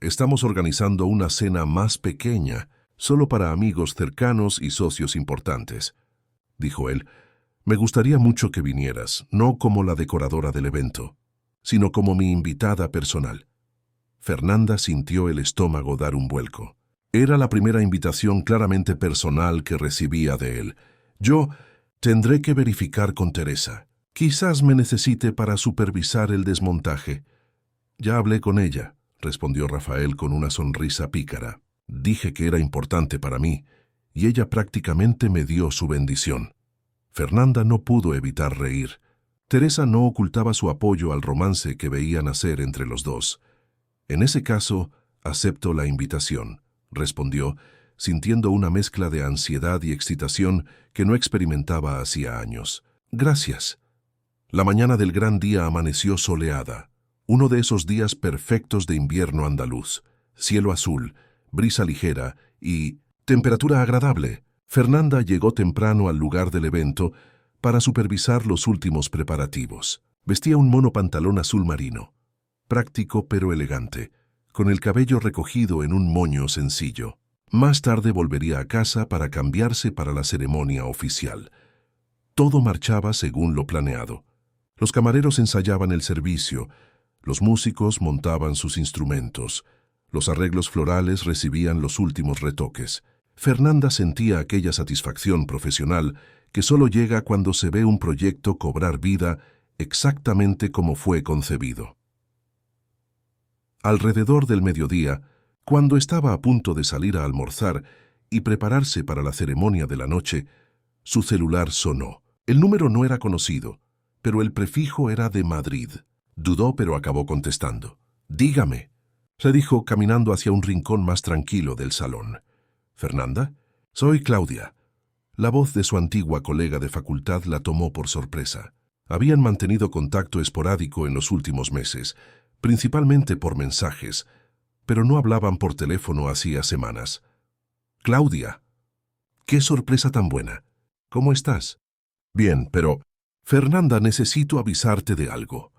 estamos organizando una cena más pequeña, solo para amigos cercanos y socios importantes», dijo él. Me gustaría mucho que vinieras, no como la decoradora del evento, sino como mi invitada personal. Fernanda sintió el estómago dar un vuelco. Era la primera invitación claramente personal que recibía de él. Yo tendré que verificar con Teresa. Quizás me necesite para supervisar el desmontaje. Ya hablé con ella, respondió Rafael con una sonrisa pícara. Dije que era importante para mí, y ella prácticamente me dio su bendición. Fernanda no pudo evitar reír. Teresa no ocultaba su apoyo al romance que veía nacer entre los dos. En ese caso, acepto la invitación, respondió, sintiendo una mezcla de ansiedad y excitación que no experimentaba hacía años. Gracias. La mañana del gran día amaneció soleada, uno de esos días perfectos de invierno andaluz, cielo azul, brisa ligera y temperatura agradable. Fernanda llegó temprano al lugar del evento para supervisar los últimos preparativos. Vestía un mono pantalón azul marino, práctico pero elegante, con el cabello recogido en un moño sencillo. Más tarde volvería a casa para cambiarse para la ceremonia oficial. Todo marchaba según lo planeado. Los camareros ensayaban el servicio, los músicos montaban sus instrumentos, los arreglos florales recibían los últimos retoques. Fernanda sentía aquella satisfacción profesional que solo llega cuando se ve un proyecto cobrar vida exactamente como fue concebido. Alrededor del mediodía, cuando estaba a punto de salir a almorzar y prepararse para la ceremonia de la noche, su celular sonó. El número no era conocido, pero el prefijo era de Madrid. Dudó, pero acabó contestando. «Dígame», se dijo caminando hacia un rincón más tranquilo del salón. «¿Fernanda? Soy Claudia». La voz de su antigua colega de facultad la tomó por sorpresa. Habían mantenido contacto esporádico en los últimos meses, principalmente por mensajes, pero no hablaban por teléfono hacía semanas. «Claudia, qué sorpresa tan buena. ¿Cómo estás?» «Bien, pero...» «Fernanda, necesito avisarte de algo».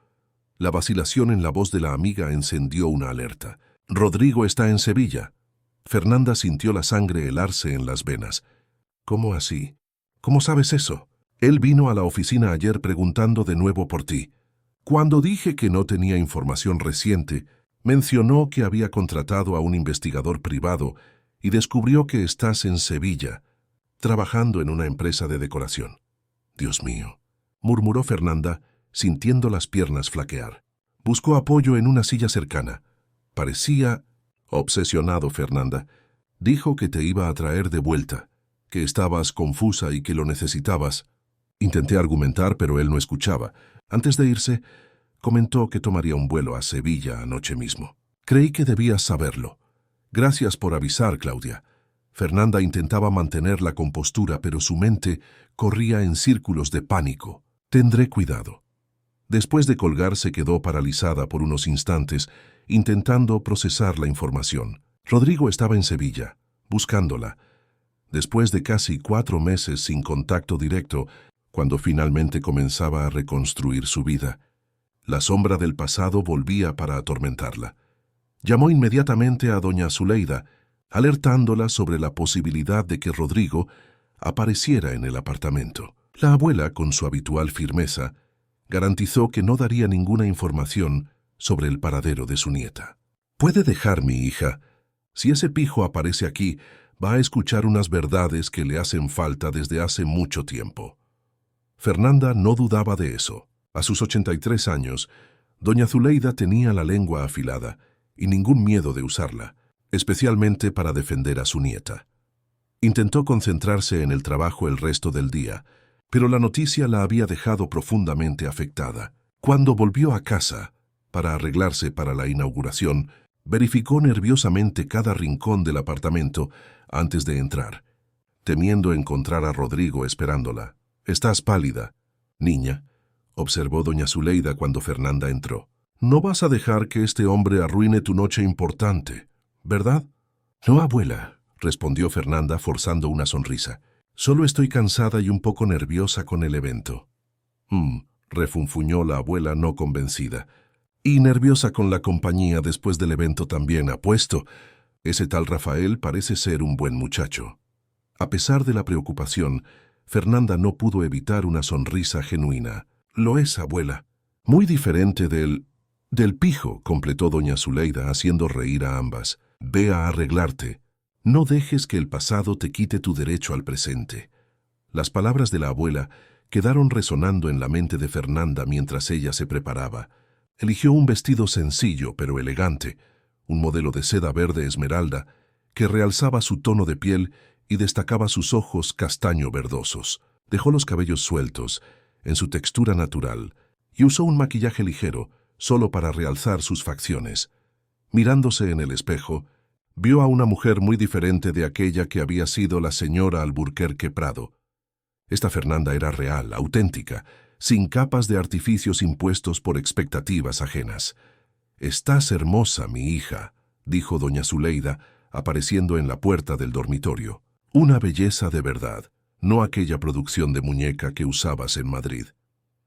La vacilación en la voz de la amiga encendió una alerta. «Rodrigo está en Sevilla». Fernanda sintió la sangre helarse en las venas. «¿Cómo así? ¿Cómo sabes eso?» «Él vino a la oficina ayer preguntando de nuevo por ti. Cuando dije que no tenía información reciente, mencionó que había contratado a un investigador privado y descubrió que estás en Sevilla, trabajando en una empresa de decoración». «Dios mío», murmuró Fernanda, sintiendo las piernas flaquear. Buscó apoyo en una silla cercana. Parecía obsesionado. «Fernanda, dijo que te iba a traer de vuelta, que estabas confusa y que lo necesitabas». Intenté argumentar, pero él no escuchaba. Antes de irse, comentó que tomaría un vuelo a Sevilla anoche mismo. «Creí que debías saberlo. Gracias por avisar, Claudia». Fernanda intentaba mantener la compostura, pero su mente corría en círculos de pánico. «Tendré cuidado». Después de colgar se quedó paralizada por unos instantes, intentando procesar la información. Rodrigo estaba en Sevilla, buscándola. Después de casi 4 meses sin contacto directo, cuando finalmente comenzaba a reconstruir su vida, la sombra del pasado volvía para atormentarla. Llamó inmediatamente a doña Zuleida, alertándola sobre la posibilidad de que Rodrigo apareciera en el apartamento. La abuela, con su habitual firmeza, garantizó que no daría ninguna información sobre el paradero de su nieta. «Puede dejar, mi hija. Si ese pijo aparece aquí, va a escuchar unas verdades que le hacen falta desde hace mucho tiempo». Fernanda no dudaba de eso. A sus 83 años, doña Zuleida tenía la lengua afilada y ningún miedo de usarla, especialmente para defender a su nieta. Intentó concentrarse en el trabajo el resto del día, pero la noticia la había dejado profundamente afectada. Cuando volvió a casa para arreglarse para la inauguración, verificó nerviosamente cada rincón del apartamento antes de entrar, temiendo encontrar a Rodrigo esperándola. «Estás pálida, niña», observó doña Zuleida cuando Fernanda entró. «No vas a dejar que este hombre arruine tu noche importante, ¿verdad?» «No, abuela», respondió Fernanda forzando una sonrisa. «Solo estoy cansada y un poco nerviosa con el evento». Refunfuñó la abuela no convencida. «Y nerviosa con la compañía después del evento también, apuesto. Ese tal Rafael parece ser un buen muchacho». A pesar de la preocupación, Fernanda no pudo evitar una sonrisa genuina. «Lo es, abuela. Muy diferente del pijo», completó doña Zuleida, haciendo reír a ambas. «Ve a arreglarte. No dejes que el pasado te quite tu derecho al presente». Las palabras de la abuela quedaron resonando en la mente de Fernanda mientras ella se preparaba. Eligió un vestido sencillo pero elegante, un modelo de seda verde esmeralda que realzaba su tono de piel y destacaba sus ojos castaño verdosos. Dejó los cabellos sueltos, en su textura natural, y usó un maquillaje ligero, solo para realzar sus facciones. Mirándose en el espejo, vio a una mujer muy diferente de aquella que había sido la señora Alburquerque Prado. Esta Fernanda era real, auténtica, sin capas de artificios impuestos por expectativas ajenas. «Estás hermosa, mi hija», dijo doña Zuleida, apareciendo en la puerta del dormitorio. «Una belleza de verdad, no aquella producción de muñeca que usabas en Madrid».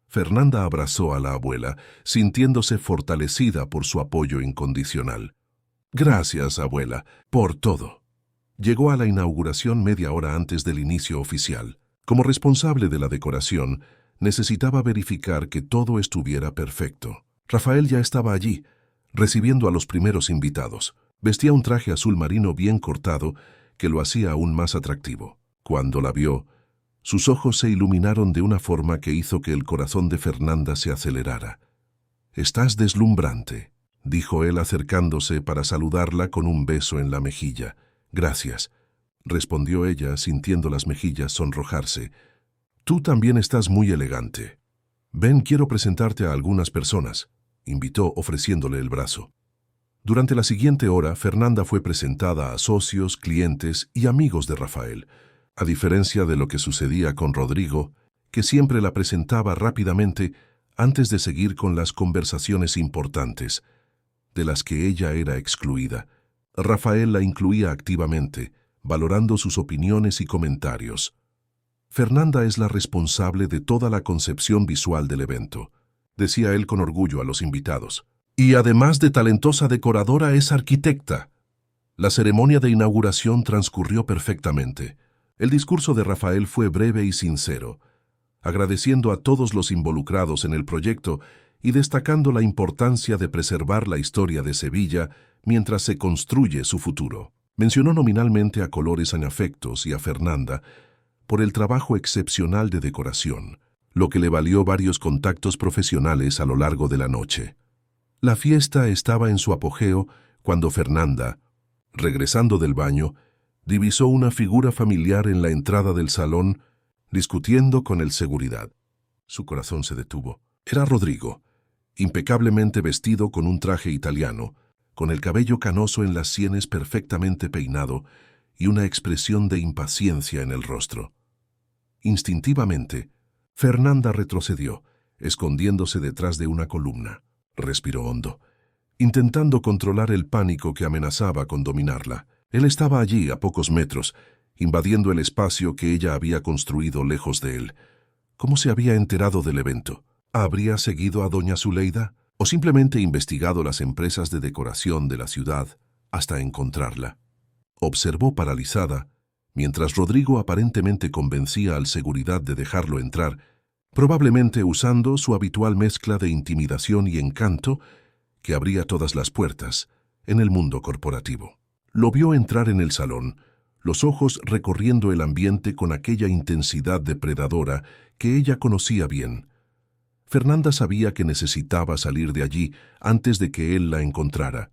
Fernanda abrazó a la abuela, sintiéndose fortalecida por su apoyo incondicional. «Gracias, abuela, por todo». Llegó a la inauguración media hora antes del inicio oficial. Como responsable de la decoración, necesitaba verificar que todo estuviera perfecto. Rafael ya estaba allí, recibiendo a los primeros invitados. Vestía un traje azul marino bien cortado que lo hacía aún más atractivo. Cuando la vio, sus ojos se iluminaron de una forma que hizo que el corazón de Fernanda se acelerara. «Estás deslumbrante», dijo él acercándose para saludarla con un beso en la mejilla. «Gracias», respondió ella, sintiendo las mejillas sonrojarse. «Tú también estás muy elegante. Ven, quiero presentarte a algunas personas», invitó ofreciéndole el brazo. Durante la siguiente hora, Fernanda fue presentada a socios, clientes y amigos de Rafael, a diferencia de lo que sucedía con Rodrigo, que siempre la presentaba rápidamente antes de seguir con las conversaciones importantes, de las que ella era excluida. Rafael la incluía activamente, valorando sus opiniones y comentarios. «Fernanda es la responsable de toda la concepción visual del evento», decía él con orgullo a los invitados. «Y además de talentosa decoradora, es arquitecta». La ceremonia de inauguración transcurrió perfectamente. El discurso de Rafael fue breve y sincero, agradeciendo a todos los involucrados en el proyecto y destacando la importancia de preservar la historia de Sevilla mientras se construye su futuro. Mencionó nominalmente a Colores Añafectos y a Fernanda por el trabajo excepcional de decoración, lo que le valió varios contactos profesionales a lo largo de la noche. La fiesta estaba en su apogeo cuando Fernanda, regresando del baño, divisó una figura familiar en la entrada del salón discutiendo con el seguridad. Su corazón se detuvo. Era Rodrigo, impecablemente vestido con un traje italiano, con el cabello canoso en las sienes perfectamente peinado y una expresión de impaciencia en el rostro. Instintivamente, Fernanda retrocedió, escondiéndose detrás de una columna. Respiró hondo, intentando controlar el pánico que amenazaba con dominarla. Él estaba allí, a pocos metros, invadiendo el espacio que ella había construido lejos de él. ¿Cómo se había enterado del evento? ¿Habría seguido a doña Zuleida? ¿O simplemente investigado las empresas de decoración de la ciudad hasta encontrarla? Observó paralizada, mientras Rodrigo aparentemente convencía al seguridad de dejarlo entrar, probablemente usando su habitual mezcla de intimidación y encanto que abría todas las puertas en el mundo corporativo. Lo vio entrar en el salón, los ojos recorriendo el ambiente con aquella intensidad depredadora que ella conocía bien. Fernanda sabía que necesitaba salir de allí antes de que él la encontrara.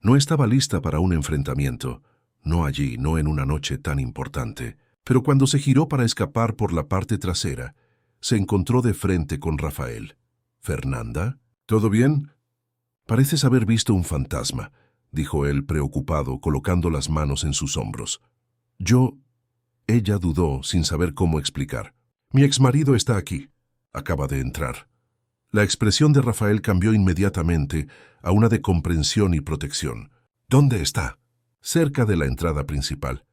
No estaba lista para un enfrentamiento, no allí, no en una noche tan importante. Pero cuando se giró para escapar por la parte trasera, se encontró de frente con Rafael. «¿Fernanda? ¿Todo bien?» «Pareces haber visto un fantasma», dijo él preocupado, colocando las manos en sus hombros. Ella dudó, sin saber cómo explicar. «Mi exmarido está aquí. Acaba de entrar». La expresión de Rafael cambió inmediatamente a una de comprensión y protección. «¿Dónde está?» «Cerca de la entrada principal.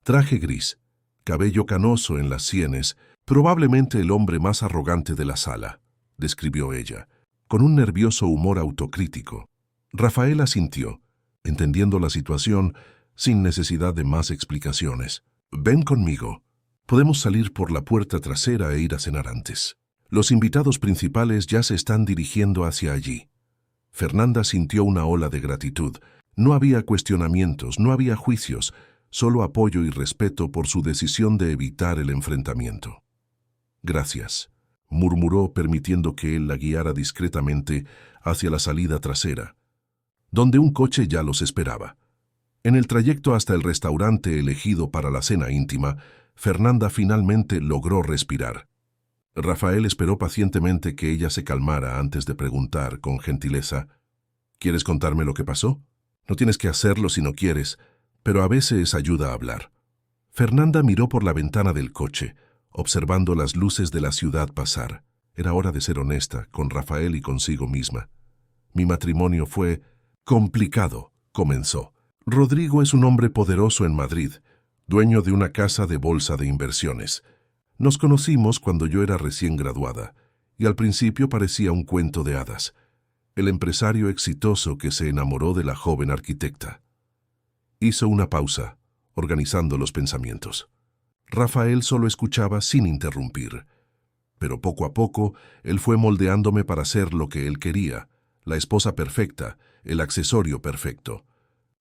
Traje gris, cabello canoso en las sienes, probablemente el hombre más arrogante de la sala», describió ella, con un nervioso humor autocrítico. Rafael asintió, entendiendo la situación sin necesidad de más explicaciones. «Ven conmigo», Podemos salir por la puerta trasera e ir a cenar antes. Los invitados principales ya se están dirigiendo hacia allí. Fernanda sintió una ola de gratitud. No había cuestionamientos, no había juicios, solo apoyo y respeto por su decisión de evitar el enfrentamiento. Gracias, murmuró permitiendo que él la guiara discretamente hacia la salida trasera, donde un coche ya los esperaba. En el trayecto hasta el restaurante elegido para la cena íntima, Fernanda finalmente logró respirar. Rafael esperó pacientemente que ella se calmara antes de preguntar con gentileza: ¿Quieres contarme lo que pasó? No tienes que hacerlo si no quieres, pero a veces ayuda a hablar. Fernanda miró por la ventana del coche, observando las luces de la ciudad pasar. Era hora de ser honesta con Rafael y consigo misma. Mi matrimonio fue complicado, comenzó. Rodrigo es un hombre poderoso en Madrid, dueño de una casa de bolsa de inversiones. Nos conocimos cuando yo era recién graduada, y al principio parecía un cuento de hadas. El empresario exitoso que se enamoró de la joven arquitecta. Hizo una pausa, organizando los pensamientos. Rafael solo escuchaba sin interrumpir. Pero poco a poco, él fue moldeándome para ser lo que él quería, la esposa perfecta, el accesorio perfecto.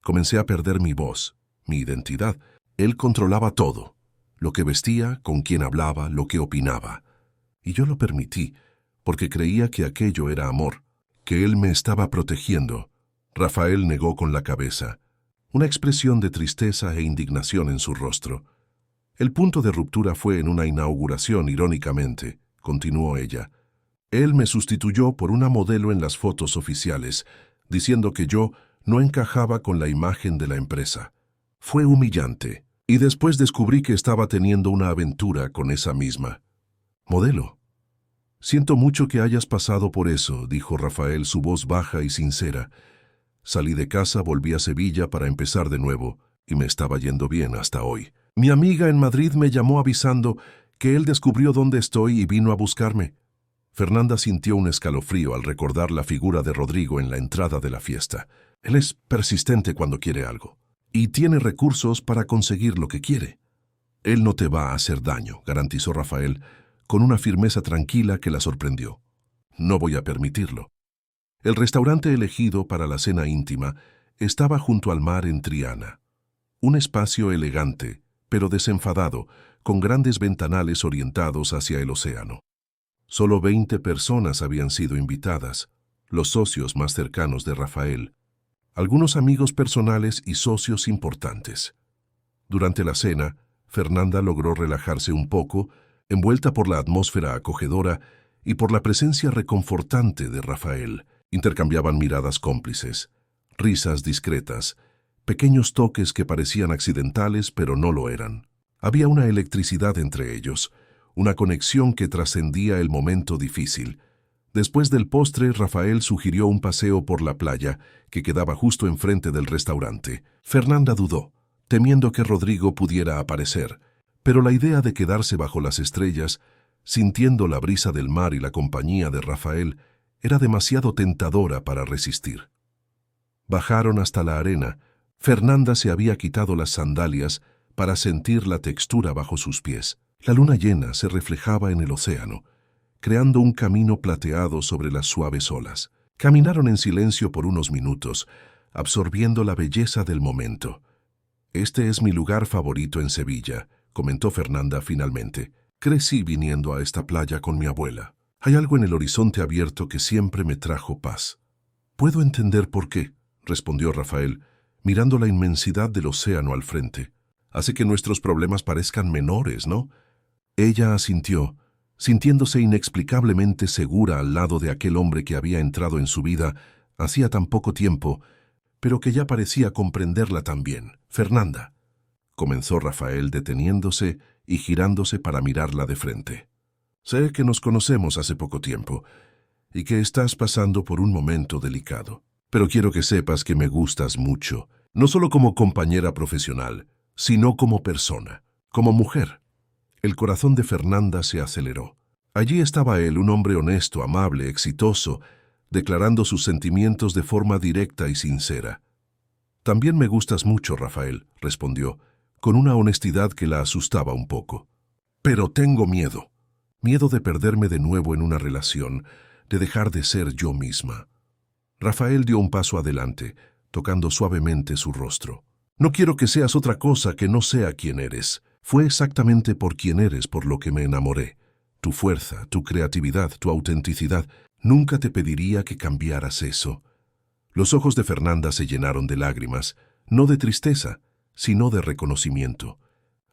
Comencé a perder mi voz, mi identidad. Él controlaba todo, lo que vestía, con quién hablaba, lo que opinaba. Y yo lo permití, porque creía que aquello era amor, que él me estaba protegiendo. Rafael negó con la cabeza, una expresión de tristeza e indignación en su rostro. El punto de ruptura fue en una inauguración, irónicamente, continuó ella. Él me sustituyó por una modelo en las fotos oficiales, diciendo que yo no encajaba con la imagen de la empresa. Fue humillante, y después descubrí que estaba teniendo una aventura con esa misma modelo. Siento mucho que hayas pasado por eso, dijo Rafael, su voz baja y sincera. Salí de casa, volví a Sevilla para empezar de nuevo, y me estaba yendo bien hasta hoy. Mi amiga en Madrid me llamó avisando que él descubrió dónde estoy y vino a buscarme. Fernanda sintió un escalofrío al recordar la figura de Rodrigo en la entrada de la fiesta. Él es persistente cuando quiere algo, y tiene recursos para conseguir lo que quiere. Él no te va a hacer daño, garantizó Rafael, con una firmeza tranquila que la sorprendió. No voy a permitirlo. El restaurante elegido para la cena íntima estaba junto al mar en Triana. Un espacio elegante, pero desenfadado, con grandes ventanales orientados hacia el océano. Solo 20 personas habían sido invitadas, los socios más cercanos de Rafael, algunos amigos personales y socios importantes. Durante la cena, Fernanda logró relajarse un poco, envuelta por la atmósfera acogedora y por la presencia reconfortante de Rafael. Intercambiaban miradas cómplices, risas discretas, pequeños toques que parecían accidentales pero no lo eran. Había una electricidad entre ellos, una conexión que trascendía el momento difícil. Después del postre, Rafael sugirió un paseo por la playa, que quedaba justo enfrente del restaurante. Fernanda dudó, temiendo que Rodrigo pudiera aparecer, pero la idea de quedarse bajo las estrellas, sintiendo la brisa del mar y la compañía de Rafael, era demasiado tentadora para resistir. Bajaron hasta la arena. Fernanda se había quitado las sandalias para sentir la textura bajo sus pies. La luna llena se reflejaba en el océano, creando un camino plateado sobre las suaves olas. Caminaron en silencio por unos minutos, absorbiendo la belleza del momento. Este es mi lugar favorito en Sevilla, comentó Fernanda finalmente. Crecí viniendo a esta playa con mi abuela. Hay algo en el horizonte abierto que siempre me trajo paz. Puedo entender por qué, respondió Rafael, mirando la inmensidad del océano al frente. Hace que nuestros problemas parezcan menores, ¿no? Ella asintió, sintiéndose inexplicablemente segura al lado de aquel hombre que había entrado en su vida hacía tan poco tiempo, pero que ya parecía comprenderla también. Fernanda, comenzó Rafael deteniéndose y girándose para mirarla de frente. Sé que nos conocemos hace poco tiempo y que estás pasando por un momento delicado, pero quiero que sepas que me gustas mucho, no solo como compañera profesional, sino como persona, como mujer. El corazón de Fernanda se aceleró. Allí estaba él, un hombre honesto, amable, exitoso, declarando sus sentimientos de forma directa y sincera. También me gustas mucho, Rafael, respondió, con una honestidad que la asustaba un poco. Pero tengo miedo. Miedo de perderme de nuevo en una relación, de dejar de ser yo misma. Rafael dio un paso adelante, tocando suavemente su rostro. No quiero que seas otra cosa que no sea quien eres. Fue exactamente por quien eres por lo que me enamoré. Tu fuerza, tu creatividad, tu autenticidad. Nunca te pediría que cambiaras eso. Los ojos de Fernanda se llenaron de lágrimas, no de tristeza, sino de reconocimiento.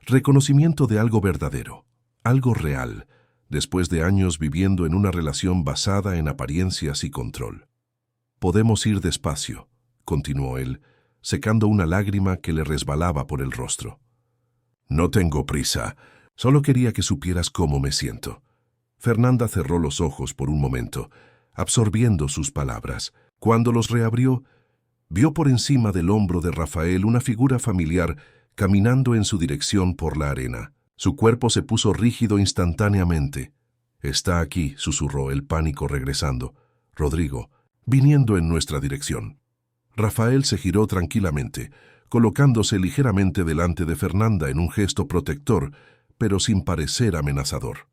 Reconocimiento de algo verdadero, algo real, después de años viviendo en una relación basada en apariencias y control. Podemos ir despacio, continuó él, secando una lágrima que le resbalaba por el rostro. No tengo prisa, solo quería que supieras cómo me siento. Fernanda cerró los ojos por un momento, absorbiendo sus palabras. Cuando los reabrió, vio por encima del hombro de Rafael una figura familiar caminando en su dirección por la arena. Su cuerpo se puso rígido instantáneamente. «Está aquí», susurró, el pánico regresando. «Rodrigo, viniendo en nuestra dirección». Rafael se giró tranquilamente, colocándose ligeramente delante de Fernanda en un gesto protector, pero sin parecer amenazador.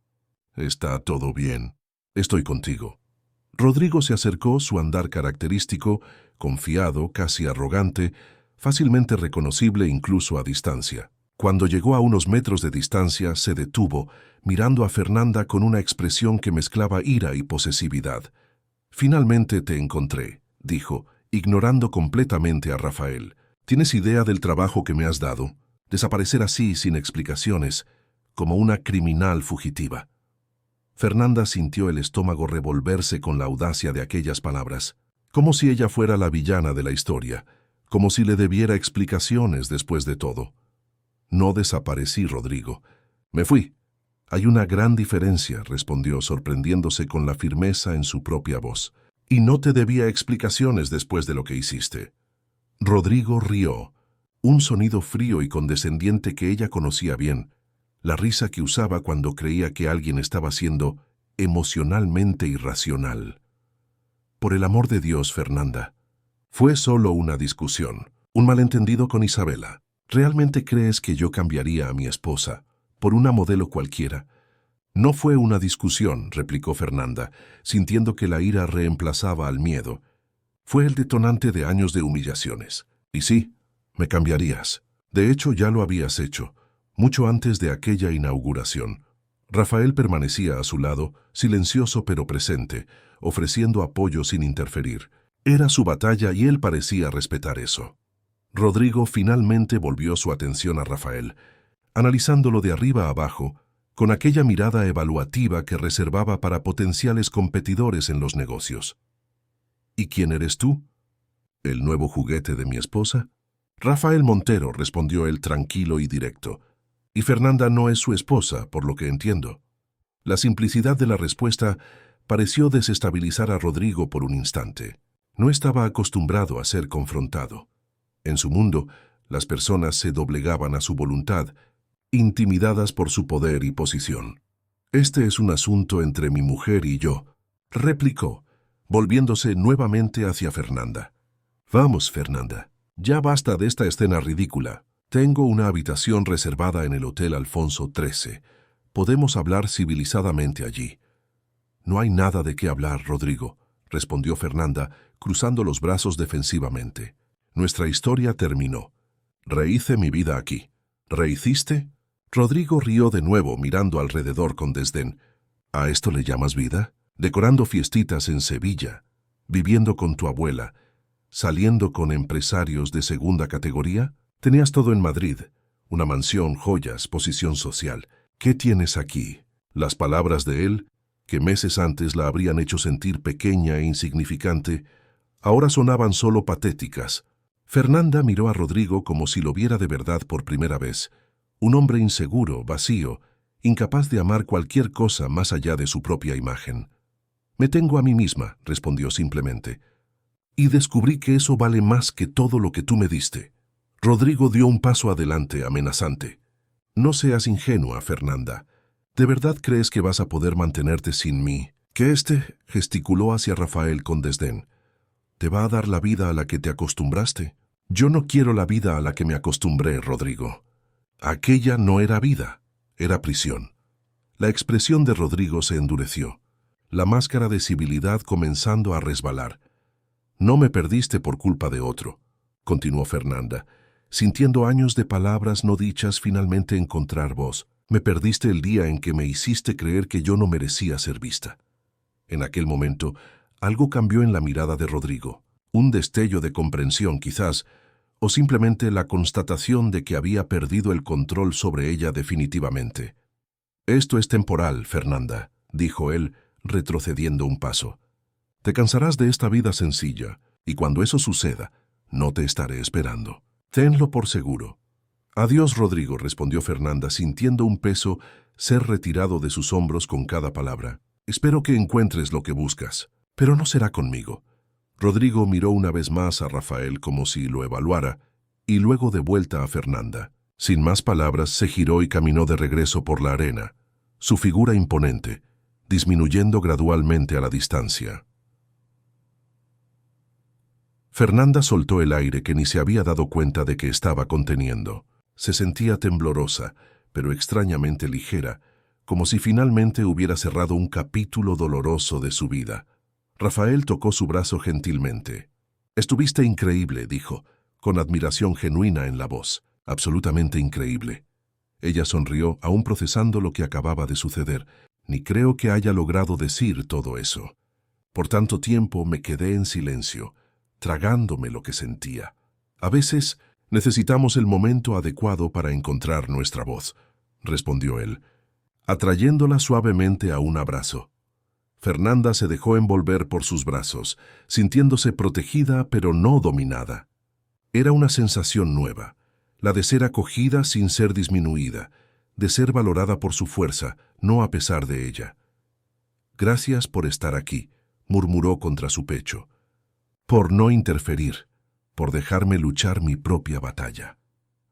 «Está todo bien. Estoy contigo». Rodrigo se acercó, su andar característico, confiado, casi arrogante, fácilmente reconocible incluso a distancia. Cuando llegó a unos metros de distancia, se detuvo, mirando a Fernanda con una expresión que mezclaba ira y posesividad. «Finalmente te encontré», dijo, ignorando completamente a Rafael. «¿Tienes idea del trabajo que me has dado? Desaparecer así, sin explicaciones, como una criminal fugitiva». Fernanda sintió el estómago revolverse con la audacia de aquellas palabras, como si ella fuera la villana de la historia, como si le debiera explicaciones después de todo. «No desaparecí, Rodrigo. Me fui». «Hay una gran diferencia», respondió, sorprendiéndose con la firmeza en su propia voz. «Y no te debía explicaciones después de lo que hiciste». Rodrigo rió, un sonido frío y condescendiente que ella conocía bien, la risa que usaba cuando creía que alguien estaba siendo emocionalmente irracional. «Por el amor de Dios, Fernanda, fue solo una discusión, un malentendido con Isabela. ¿Realmente crees que yo cambiaría a mi esposa por una modelo cualquiera?» «No fue una discusión», replicó Fernanda, sintiendo que la ira reemplazaba al miedo. «Fue el detonante de años de humillaciones. Y sí, me cambiarías. De hecho, ya lo habías hecho, mucho antes de aquella inauguración». Rafael permanecía a su lado, silencioso pero presente, ofreciendo apoyo sin interferir. Era su batalla y él parecía respetar eso. Rodrigo finalmente volvió su atención a Rafael, analizándolo de arriba a abajo, con aquella mirada evaluativa que reservaba para potenciales competidores en los negocios. «¿Y quién eres tú? ¿El nuevo juguete de mi esposa?» «Rafael Montero», respondió él tranquilo y directo. «Y Fernanda no es su esposa, por lo que entiendo». La simplicidad de la respuesta pareció desestabilizar a Rodrigo por un instante. No estaba acostumbrado a ser confrontado. En su mundo, las personas se doblegaban a su voluntad, intimidadas por su poder y posición. «Este es un asunto entre mi mujer y yo», replicó, volviéndose nuevamente hacia Fernanda. «Vamos, Fernanda, ya basta de esta escena ridícula. Tengo una habitación reservada en el Hotel Alfonso XIII. Podemos hablar civilizadamente allí». «No hay nada de qué hablar, Rodrigo», respondió Fernanda, cruzando los brazos defensivamente. «Nuestra historia terminó. Rehice mi vida aquí». «¿Rehiciste?» Rodrigo rió de nuevo, mirando alrededor con desdén. «¿A esto le llamas vida? Decorando fiestitas en Sevilla, viviendo con tu abuela, saliendo con empresarios de segunda categoría. Tenías todo en Madrid, una mansión, joyas, posición social. ¿Qué tienes aquí?» Las palabras de él, que meses antes la habrían hecho sentir pequeña e insignificante, ahora sonaban solo patéticas. Fernanda miró a Rodrigo como si lo viera de verdad por primera vez. Un hombre inseguro, vacío, incapaz de amar cualquier cosa más allá de su propia imagen. «Me tengo a mí misma», respondió simplemente. «Y descubrí que eso vale más que todo lo que tú me diste». Rodrigo dio un paso adelante, amenazante. «No seas ingenua, Fernanda. ¿De verdad crees que vas a poder mantenerte sin mí? Que gesticuló hacia Rafael con desdén. ¿Te va a dar la vida a la que te acostumbraste?» «Yo no quiero la vida a la que me acostumbré, Rodrigo. Aquella no era vida, era prisión. La expresión de Rodrigo se endureció, la máscara de civilidad comenzando a resbalar. «No me perdiste por culpa de otro», continuó Fernanda, sintiendo años de palabras no dichas finalmente encontrar voz. «Me perdiste el día en que me hiciste creer que yo no merecía ser vista». En aquel momento, algo cambió en la mirada de Rodrigo. Un destello de comprensión, quizás, o simplemente la constatación de que había perdido el control sobre ella definitivamente. «Esto es temporal, Fernanda», dijo él, retrocediendo un paso. «Te cansarás de esta vida sencilla, y cuando eso suceda, no te estaré esperando. Tenlo por seguro». «Adiós, Rodrigo», respondió Fernanda, sintiendo un peso ser retirado de sus hombros con cada palabra. «Espero que encuentres lo que buscas, pero no será conmigo». Rodrigo miró una vez más a Rafael como si lo evaluara, y luego de vuelta a Fernanda. Sin más palabras, se giró y caminó de regreso por la arena, su figura imponente, disminuyendo gradualmente a la distancia. Fernanda soltó el aire que ni se había dado cuenta de que estaba conteniendo. Se sentía temblorosa, pero extrañamente ligera, como si finalmente hubiera cerrado un capítulo doloroso de su vida. Rafael tocó su brazo gentilmente. «Estuviste increíble», dijo, con admiración genuina en la voz. «Absolutamente increíble». Ella sonrió, aún procesando lo que acababa de suceder. «Ni creo que haya logrado decir todo eso. Por tanto tiempo me quedé en silencio, tragándome lo que sentía. A veces necesitamos el momento adecuado para encontrar nuestra voz», respondió él, atrayéndola suavemente a un abrazo. Fernanda se dejó envolver por sus brazos, sintiéndose protegida pero no dominada. Era una sensación nueva, la de ser acogida sin ser disminuida, de ser valorada por su fuerza, no a pesar de ella. «Gracias por estar aquí», murmuró contra su pecho. «Por no interferir, por dejarme luchar mi propia batalla».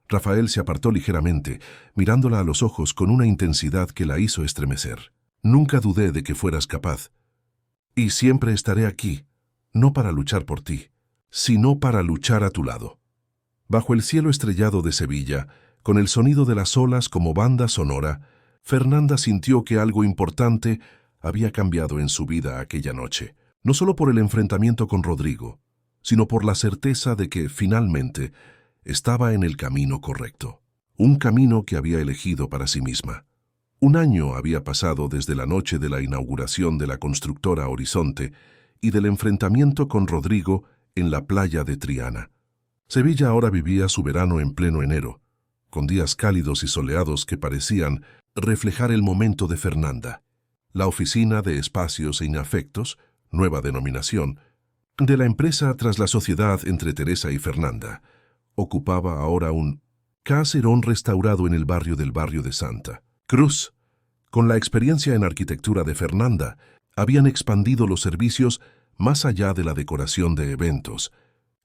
Rafael se apartó ligeramente, mirándola a los ojos con una intensidad que la hizo estremecer. «Nunca dudé de que fueras capaz. Y siempre estaré aquí, no para luchar por ti, sino para luchar a tu lado». Bajo el cielo estrellado de Sevilla, con el sonido de las olas como banda sonora, Fernanda sintió que algo importante había cambiado en su vida aquella noche, no solo por el enfrentamiento con Rodrigo, sino por la certeza de que, finalmente, estaba en el camino correcto, un camino que había elegido para sí misma. Un año había pasado desde la noche de la inauguración de la constructora Horizonte y del enfrentamiento con Rodrigo en la playa de Triana. Sevilla ahora vivía su verano en pleno enero, con días cálidos y soleados que parecían reflejar el momento de Fernanda. La oficina de espacios e inafectos, nueva denominación, de la empresa tras la sociedad entre Teresa y Fernanda, ocupaba ahora un caserón restaurado en el barrio de Santa Cruz. Con la experiencia en arquitectura de Fernanda, habían expandido los servicios más allá de la decoración de eventos,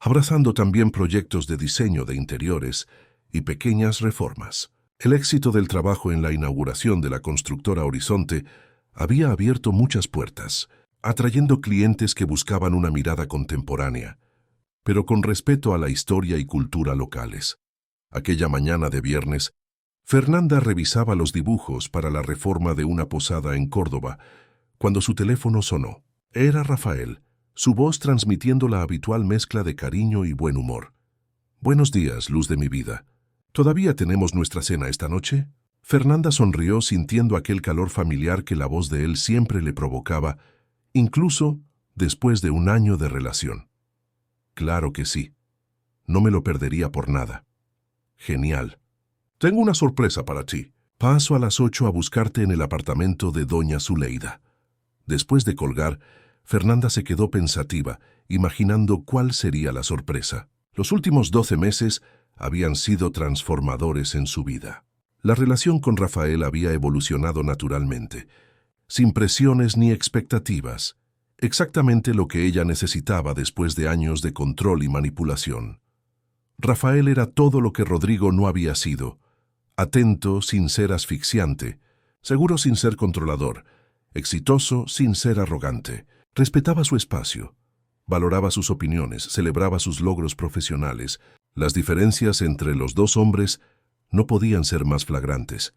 abrazando también proyectos de diseño de interiores y pequeñas reformas. El éxito del trabajo en la inauguración de la constructora Horizonte había abierto muchas puertas, atrayendo clientes que buscaban una mirada contemporánea, pero con respeto a la historia y cultura locales. Aquella mañana de viernes, Fernanda revisaba los dibujos para la reforma de una posada en Córdoba, cuando su teléfono sonó. Era Rafael, su voz transmitiendo la habitual mezcla de cariño y buen humor. «Buenos días, luz de mi vida. ¿Todavía tenemos nuestra cena esta noche?» Fernanda sonrió sintiendo aquel calor familiar que la voz de él siempre le provocaba, incluso después de un año de relación. «Claro que sí. No me lo perdería por nada». «Genial. Tengo una sorpresa para ti. Paso a las 8 a buscarte en el apartamento de doña Zuleida». Después de colgar, Fernanda se quedó pensativa, imaginando cuál sería la sorpresa. Los últimos 12 meses habían sido transformadores en su vida. La relación con Rafael había evolucionado naturalmente, sin presiones ni expectativas, exactamente lo que ella necesitaba después de años de control y manipulación. Rafael era todo lo que Rodrigo no había sido: atento sin ser asfixiante, seguro sin ser controlador, exitoso sin ser arrogante. Respetaba su espacio, valoraba sus opiniones, celebraba sus logros profesionales. Las diferencias entre los dos hombres no podían ser más flagrantes.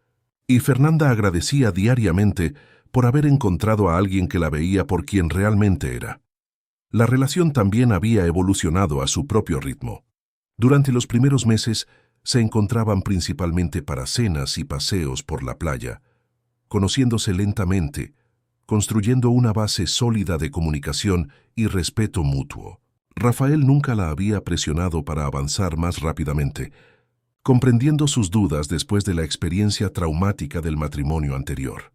Y Fernanda agradecía diariamente por haber encontrado a alguien que la veía por quien realmente era. La relación también había evolucionado a su propio ritmo. Durante los primeros meses se encontraban principalmente para cenas y paseos por la playa, conociéndose lentamente, construyendo una base sólida de comunicación y respeto mutuo. Rafael nunca la había presionado para avanzar más rápidamente, comprendiendo sus dudas después de la experiencia traumática del matrimonio anterior.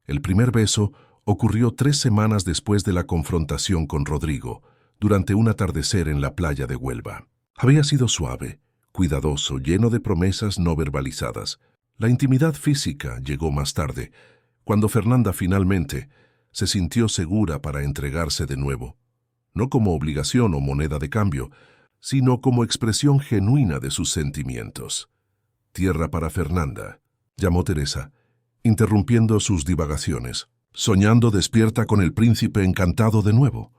El primer beso ocurrió 3 semanas después de la confrontación con Rodrigo, durante un atardecer en la playa de Huelva. Había sido suave, cuidadoso, lleno de promesas no verbalizadas. La intimidad física llegó más tarde, cuando Fernanda finalmente se sintió segura para entregarse de nuevo, no como obligación o moneda de cambio, sino como expresión genuina de sus sentimientos. Tierra para Fernanda, llamó Teresa, interrumpiendo sus divagaciones, soñando despierta con el príncipe encantado de nuevo.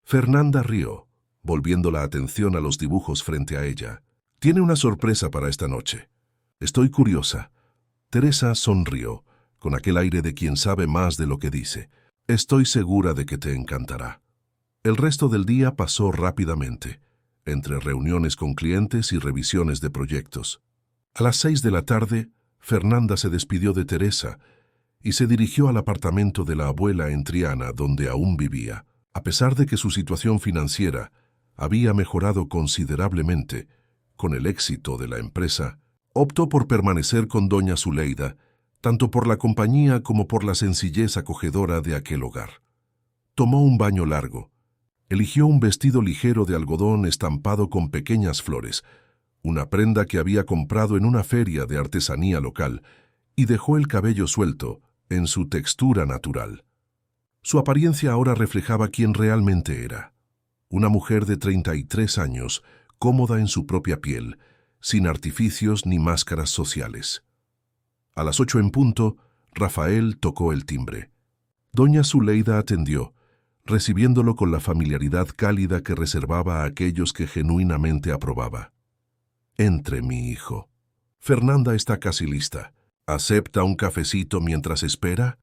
Fernanda rió, volviendo la atención a los dibujos frente a ella. Tiene una sorpresa para esta noche. Estoy curiosa. Teresa sonrió, con aquel aire de quien sabe más de lo que dice. Estoy segura de que te encantará. El resto del día pasó rápidamente, entre reuniones con clientes y revisiones de proyectos. A las 6 de la tarde, Fernanda se despidió de Teresa y se dirigió al apartamento de la abuela en Triana, donde aún vivía. A pesar de que su situación financiera había mejorado considerablemente con el éxito de la empresa, optó por permanecer con doña Zuleida, tanto por la compañía como por la sencillez acogedora de aquel hogar. Tomó un baño largo, eligió un vestido ligero de algodón estampado con pequeñas flores, una prenda que había comprado en una feria de artesanía local, y dejó el cabello suelto, en su textura natural. Su apariencia ahora reflejaba quién realmente era. Una mujer de 33 años, cómoda en su propia piel, sin artificios ni máscaras sociales. A las 8 en punto, Rafael tocó el timbre. Doña Zuleida atendió, recibiéndolo con la familiaridad cálida que reservaba a aquellos que genuinamente aprobaba. Entre, mi hijo. Fernanda está casi lista. ¿Acepta un cafecito mientras espera?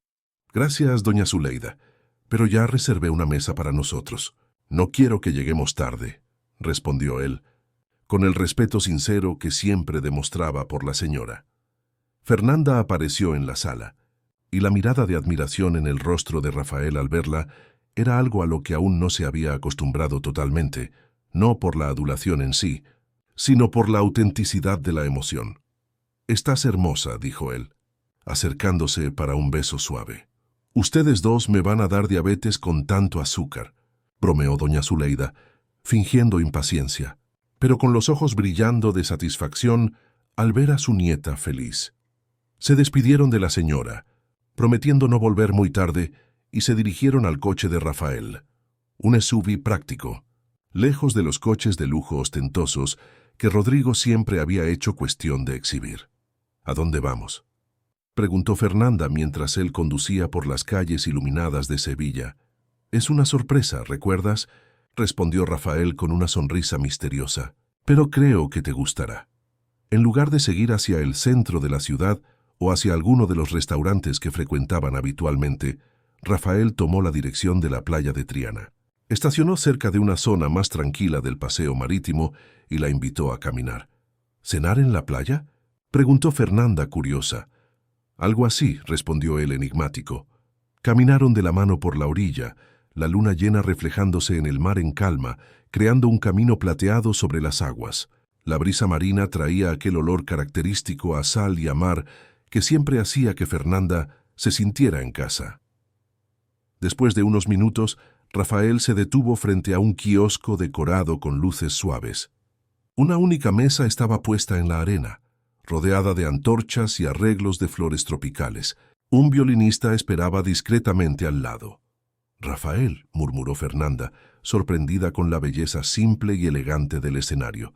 Gracias, doña Zuleida, pero ya reservé una mesa para nosotros. No quiero que lleguemos tarde, respondió él, con el respeto sincero que siempre demostraba por la señora. Fernanda apareció en la sala, y la mirada de admiración en el rostro de Rafael al verla era algo a lo que aún no se había acostumbrado totalmente, no por la adulación en sí, sino por la autenticidad de la emoción. «Estás hermosa», dijo él, acercándose para un beso suave. «Ustedes dos me van a dar diabetes con tanto azúcar», bromeó doña Zuleida, fingiendo impaciencia, pero con los ojos brillando de satisfacción al ver a su nieta feliz. Se despidieron de la señora, prometiendo no volver muy tarde, y se dirigieron al coche de Rafael, un SUV práctico, lejos de los coches de lujo ostentosos que Rodrigo siempre había hecho cuestión de exhibir. «¿A dónde vamos?», preguntó Fernanda mientras él conducía por las calles iluminadas de Sevilla. «Es una sorpresa, ¿recuerdas?», respondió Rafael con una sonrisa misteriosa. «Pero creo que te gustará». En lugar de seguir hacia el centro de la ciudad o hacia alguno de los restaurantes que frecuentaban habitualmente, Rafael tomó la dirección de la playa de Triana. Estacionó cerca de una zona más tranquila del paseo marítimo y la invitó a caminar. «¿Cenar en la playa?», preguntó Fernanda curiosa. «Algo así», respondió él enigmático. Caminaron de la mano por la orilla, la luna llena reflejándose en el mar en calma, creando un camino plateado sobre las aguas. La brisa marina traía aquel olor característico a sal y a mar que siempre hacía que Fernanda se sintiera en casa. Después de unos minutos, Rafael se detuvo frente a un kiosco decorado con luces suaves. Una única mesa estaba puesta en la arena, rodeada de antorchas y arreglos de flores tropicales. Un violinista esperaba discretamente al lado. «Rafael», murmuró Fernanda, sorprendida con la belleza simple y elegante del escenario.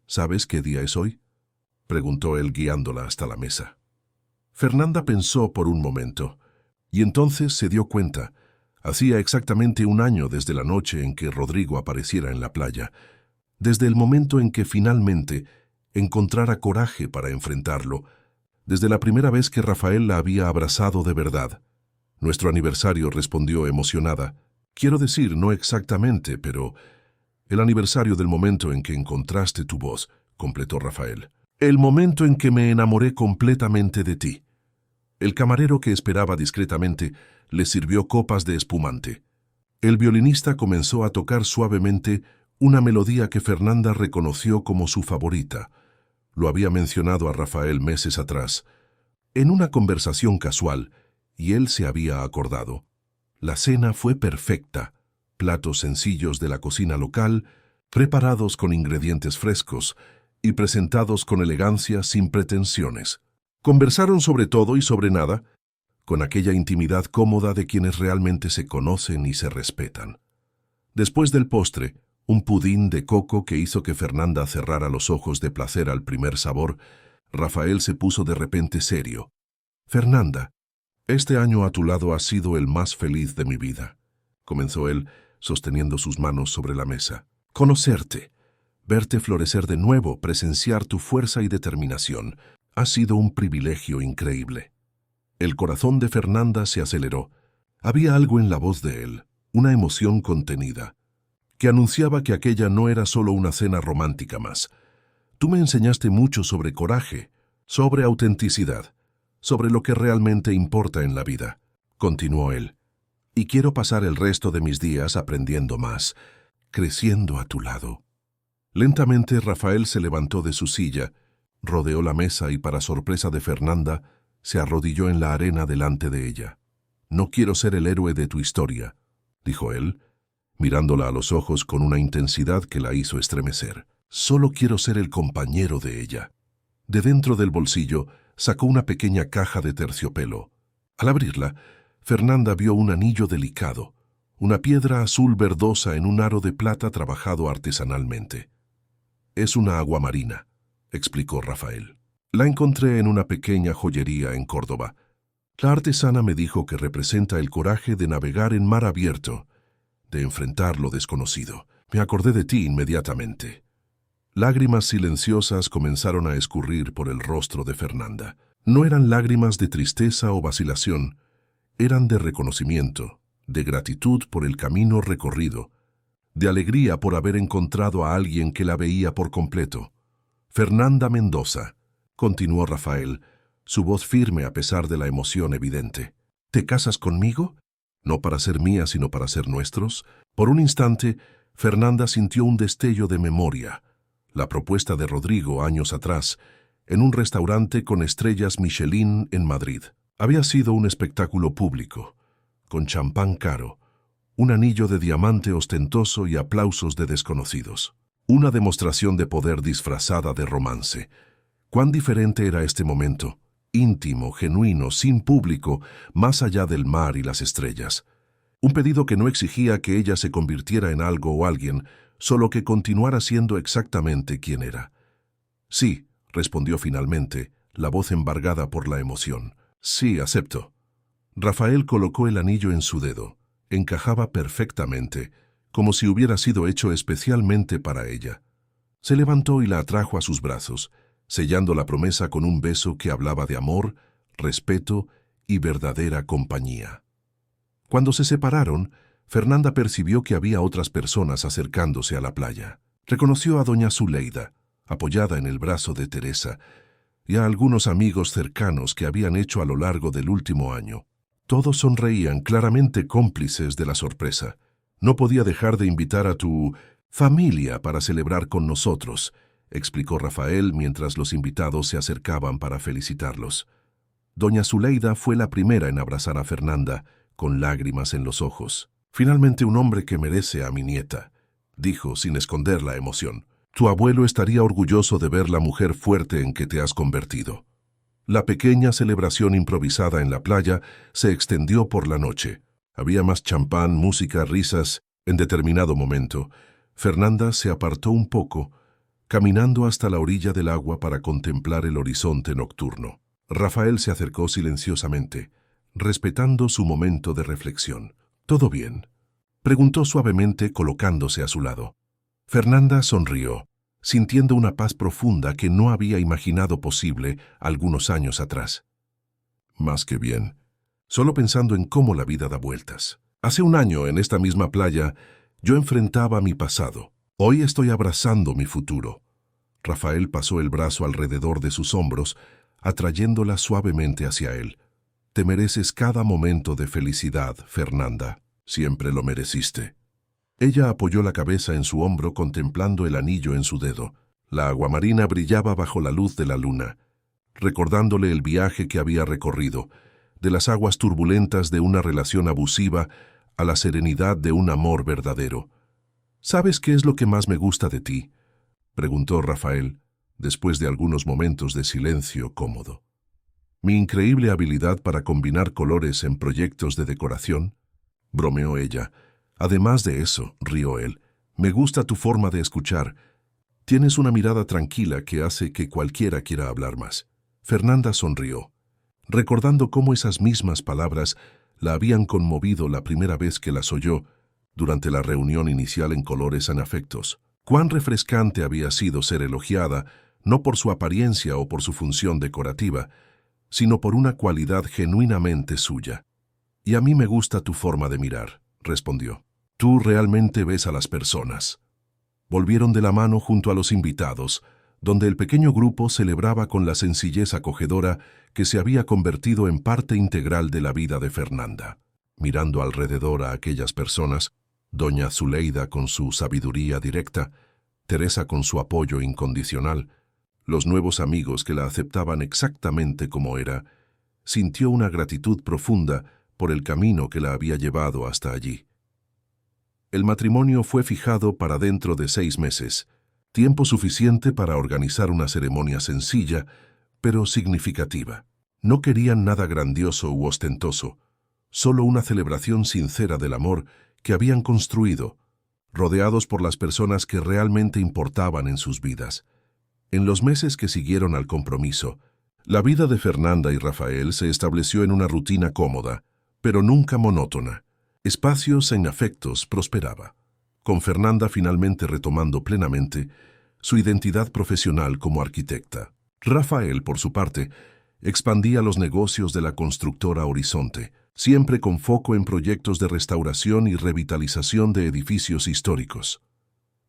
«¿Sabes qué día es hoy?», preguntó él guiándola hasta la mesa. Fernanda pensó por un momento, y entonces se dio cuenta. Hacía exactamente 1 año desde la noche en que Rodrigo apareciera en la playa, desde el momento en que finalmente encontrara coraje para enfrentarlo, desde la primera vez que Rafael la había abrazado de verdad. Nuestro aniversario, respondió emocionada. Quiero decir, no exactamente, pero el aniversario del momento en que encontraste tu voz, completó Rafael. El momento en que me enamoré completamente de ti. El camarero que esperaba discretamente le sirvió copas de espumante. El violinista comenzó a tocar suavemente una melodía que Fernanda reconoció como su favorita. Lo había mencionado a Rafael meses atrás, en una conversación casual, y él se había acordado. La cena fue perfecta. Platos sencillos de la cocina local, preparados con ingredientes frescos y presentados con elegancia sin pretensiones. Conversaron sobre todo y sobre nada, con aquella intimidad cómoda de quienes realmente se conocen y se respetan. Después del postre, un pudín de coco que hizo que Fernanda cerrara los ojos de placer al primer sabor, Rafael se puso de repente serio. Fernanda, este año a tu lado ha sido el más feliz de mi vida, comenzó él, sosteniendo sus manos sobre la mesa. Conocerte, verte florecer de nuevo, presenciar tu fuerza y determinación, ha sido un privilegio increíble. El corazón de Fernanda se aceleró. Había algo en la voz de él, una emoción contenida, que anunciaba que aquella no era solo una cena romántica más. Tú me enseñaste mucho sobre coraje, sobre autenticidad, sobre lo que realmente importa en la vida, continuó él. Y quiero pasar el resto de mis días aprendiendo más, creciendo a tu lado. Lentamente Rafael se levantó de su silla, rodeó la mesa y, para sorpresa de Fernanda, se arrodilló en la arena delante de ella. No quiero ser el héroe de tu historia, dijo él, mirándola a los ojos con una intensidad que la hizo estremecer. Solo quiero ser el compañero de ella. De dentro del bolsillo sacó una pequeña caja de terciopelo. Al abrirla, Fernanda vio un anillo delicado, una piedra azul verdosa en un aro de plata trabajado artesanalmente. Es una aguamarina, explicó Rafael. La encontré en una pequeña joyería en Córdoba. La artesana me dijo que representa el coraje de navegar en mar abierto, de enfrentar lo desconocido. Me acordé de ti inmediatamente. Lágrimas silenciosas comenzaron a escurrir por el rostro de Fernanda. No eran lágrimas de tristeza o vacilación, eran de reconocimiento, de gratitud por el camino recorrido, de alegría por haber encontrado a alguien que la veía por completo. Fernanda Mendoza, continuó Rafael, su voz firme a pesar de la emoción evidente. ¿Te casas conmigo? No para ser mía, sino para ser nuestros. Por un instante, Fernanda sintió un destello de memoria. La propuesta de Rodrigo años atrás, en un restaurante con estrellas Michelin en Madrid. Había sido un espectáculo público, con champán caro, un anillo de diamante ostentoso y aplausos de desconocidos. Una demostración de poder disfrazada de romance. Cuán diferente era este momento, íntimo, genuino, sin público, más allá del mar y las estrellas. Un pedido que no exigía que ella se convirtiera en algo o alguien, solo que continuara siendo exactamente quien era. Sí, respondió finalmente, la voz embargada por la emoción. Sí, acepto. Rafael colocó el anillo en su dedo. Encajaba perfectamente, como si hubiera sido hecho especialmente para ella. Se levantó y la atrajo a sus brazos, sellando la promesa con un beso que hablaba de amor, respeto y verdadera compañía. Cuando se separaron, Fernanda percibió que había otras personas acercándose a la playa. Reconoció a doña Zuleida, apoyada en el brazo de Teresa, y a algunos amigos cercanos que habían hecho a lo largo del último año. Todos sonreían, claramente cómplices de la sorpresa. No podía dejar de invitar a tu familia para celebrar con nosotros, explicó Rafael mientras los invitados se acercaban para felicitarlos. Doña Zuleida fue la primera en abrazar a Fernanda, con lágrimas en los ojos. Finalmente un hombre que merece a mi nieta, dijo sin esconder la emoción. Tu abuelo estaría orgulloso de ver la mujer fuerte en que te has convertido. La pequeña celebración improvisada en la playa se extendió por la noche. Había más champán, música, risas. En determinado momento, Fernanda se apartó un poco, caminando hasta la orilla del agua para contemplar el horizonte nocturno. Rafael se acercó silenciosamente, respetando su momento de reflexión. ¿Todo bien?, preguntó suavemente colocándose a su lado. Fernanda sonrió. sintiendo una paz profunda que no había imaginado posible algunos años atrás. Más que bien, solo pensando en cómo la vida da vueltas. Hace un año, en esta misma playa, yo enfrentaba mi pasado. Hoy estoy abrazando mi futuro. Rafael pasó el brazo alrededor de sus hombros, atrayéndola suavemente hacia él. Te mereces cada momento de felicidad, Fernanda. Siempre lo mereciste. Ella apoyó la cabeza en su hombro contemplando el anillo en su dedo. La aguamarina brillaba bajo la luz de la luna, recordándole el viaje que había recorrido, de las aguas turbulentas de una relación abusiva a la serenidad de un amor verdadero. ¿Sabes qué es lo que más me gusta de ti?, preguntó Rafael, después de algunos momentos de silencio cómodo. Mi increíble habilidad para combinar colores en proyectos de decoración, bromeó ella. Además de eso, rió él, me gusta tu forma de escuchar. Tienes una mirada tranquila que hace que cualquiera quiera hablar más. Fernanda sonrió, recordando cómo esas mismas palabras la habían conmovido la primera vez que las oyó durante la reunión inicial en Colores en Afectos. Cuán refrescante había sido ser elogiada, no por su apariencia o por su función decorativa, sino por una cualidad genuinamente suya. Y a mí me gusta tu forma de mirar, respondió. Tú realmente ves a las personas. Volvieron de la mano junto a los invitados, donde el pequeño grupo celebraba con la sencillez acogedora que se había convertido en parte integral de la vida de Fernanda. Mirando alrededor a aquellas personas, doña Zuleida con su sabiduría directa, Teresa con su apoyo incondicional, los nuevos amigos que la aceptaban exactamente como era, sintió una gratitud profunda por el camino que la había llevado hasta allí. El matrimonio fue fijado para dentro de 6 meses, tiempo suficiente para organizar una ceremonia sencilla, pero significativa. No querían nada grandioso u ostentoso, solo una celebración sincera del amor que habían construido, rodeados por las personas que realmente importaban en sus vidas. En los meses que siguieron al compromiso, la vida de Fernanda y Rafael se estableció en una rutina cómoda, pero nunca monótona. Espacios en Afectos prosperaba, con Fernanda finalmente retomando plenamente su identidad profesional como arquitecta. Rafael, por su parte, expandía los negocios de la constructora Horizonte, siempre con foco en proyectos de restauración y revitalización de edificios históricos.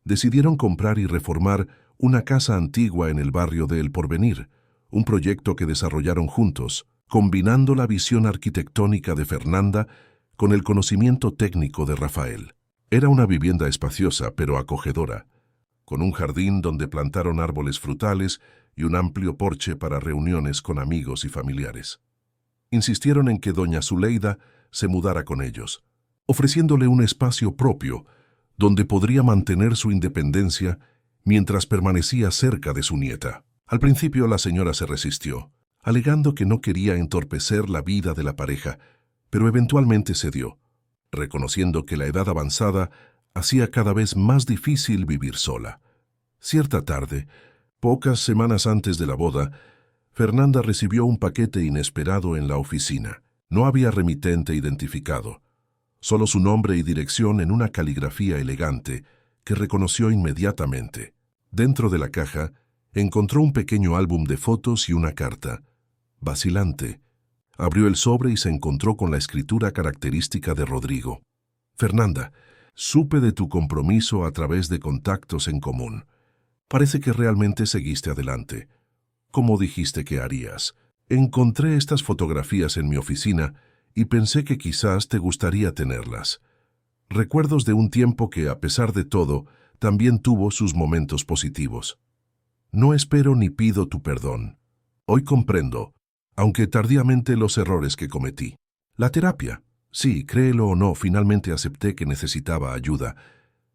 Decidieron comprar y reformar una casa antigua en el barrio de El Porvenir, un proyecto que desarrollaron juntos, combinando la visión arquitectónica de Fernanda con el conocimiento técnico de Rafael. Era una vivienda espaciosa pero acogedora, con un jardín donde plantaron árboles frutales y un amplio porche para reuniones con amigos y familiares. Insistieron en que doña Zuleida se mudara con ellos, ofreciéndole un espacio propio donde podría mantener su independencia mientras permanecía cerca de su nieta. Al principio la señora se resistió, alegando que no quería entorpecer la vida de la pareja, pero eventualmente cedió, reconociendo que la edad avanzada hacía cada vez más difícil vivir sola. Cierta tarde, pocas semanas antes de la boda, Fernanda recibió un paquete inesperado en la oficina. No había remitente identificado, solo su nombre y dirección en una caligrafía elegante que reconoció inmediatamente. Dentro de la caja, encontró un pequeño álbum de fotos y una carta. Vacilante, abrió el sobre y se encontró con la escritura característica de Rodrigo. Fernanda, supe de tu compromiso a través de contactos en común. Parece que realmente seguiste adelante. Como dijiste que harías. Encontré estas fotografías en mi oficina y pensé que quizás te gustaría tenerlas. Recuerdos de un tiempo que, a pesar de todo, también tuvo sus momentos positivos. No espero ni pido tu perdón. Hoy comprendo, aunque tardíamente, los errores que cometí. La terapia, sí, créelo o no, finalmente acepté que necesitaba ayuda.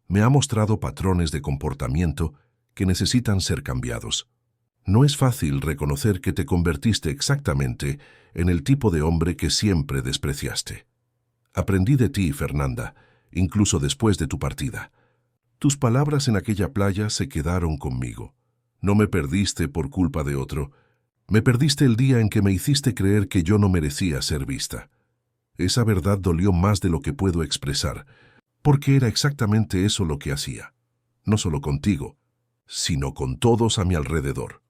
Me ha mostrado patrones de comportamiento que necesitan ser cambiados. No es fácil reconocer que te convertiste exactamente en el tipo de hombre que siempre despreciaste. Aprendí de ti, Fernanda, incluso después de tu partida. Tus palabras en aquella playa se quedaron conmigo. No me perdiste por culpa de otro. Me perdiste el día en que me hiciste creer que yo no merecía ser vista. Esa verdad dolió más de lo que puedo expresar, porque era exactamente eso lo que hacía. No solo contigo, sino con todos a mi alrededor.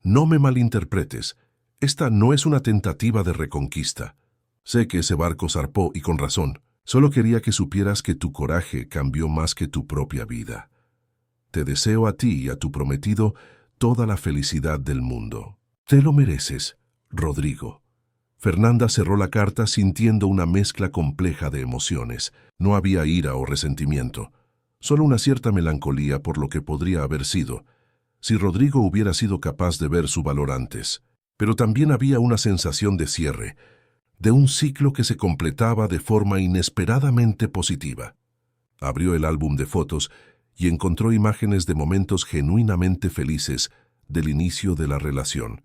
No me malinterpretes, esta no es una tentativa de reconquista. Sé que ese barco zarpó y con razón. Solo quería que supieras que tu coraje cambió más que tu propia vida. Te deseo a ti y a tu prometido toda la felicidad del mundo. Te lo mereces, Rodrigo. Fernanda cerró la carta sintiendo una mezcla compleja de emociones. No había ira o resentimiento, solo una cierta melancolía por lo que podría haber sido, si Rodrigo hubiera sido capaz de ver su valor antes. Pero también había una sensación de cierre, de un ciclo que se completaba de forma inesperadamente positiva. Abrió el álbum de fotos y encontró imágenes de momentos genuinamente felices del inicio de la relación,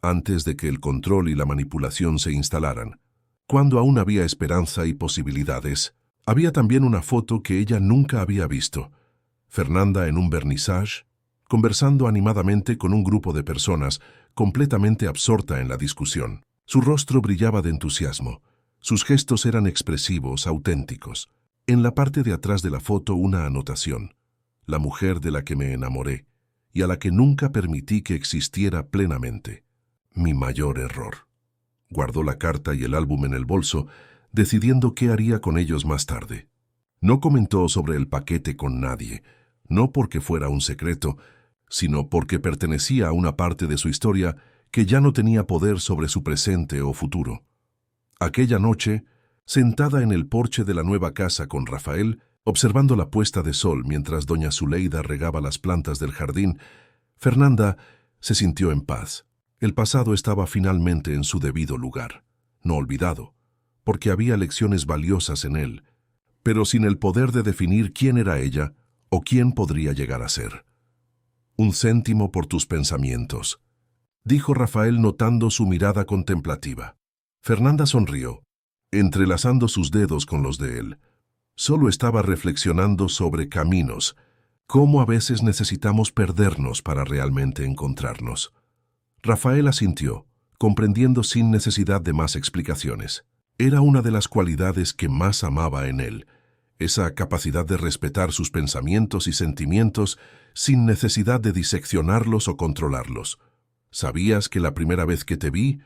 antes de que el control y la manipulación se instalaran. Cuando aún había esperanza y posibilidades, había también una foto que ella nunca había visto. Fernanda en un vernissage, conversando animadamente con un grupo de personas, completamente absorta en la discusión. Su rostro brillaba de entusiasmo. Sus gestos eran expresivos, auténticos. En la parte de atrás de la foto una anotación: la mujer de la que me enamoré y a la que nunca permití que existiera plenamente. Mi mayor error. Guardó la carta y el álbum en el bolso, decidiendo qué haría con ellos más tarde. No comentó sobre el paquete con nadie, no porque fuera un secreto, sino porque pertenecía a una parte de su historia que ya no tenía poder sobre su presente o futuro. Aquella noche, sentada en el porche de la nueva casa con Rafael, observando la puesta de sol mientras doña Zuleida regaba las plantas del jardín, Fernanda se sintió en paz. El pasado estaba finalmente en su debido lugar, no olvidado, porque había lecciones valiosas en él, pero sin el poder de definir quién era ella o quién podría llegar a ser. «Un céntimo por tus pensamientos», dijo Rafael notando su mirada contemplativa. Fernanda sonrió, entrelazando sus dedos con los de él. Solo estaba reflexionando sobre caminos, cómo a veces necesitamos perdernos para realmente encontrarnos. Rafael asintió, comprendiendo sin necesidad de más explicaciones. Era una de las cualidades que más amaba en él, esa capacidad de respetar sus pensamientos y sentimientos sin necesidad de diseccionarlos o controlarlos. ¿Sabías que la primera vez que te vi,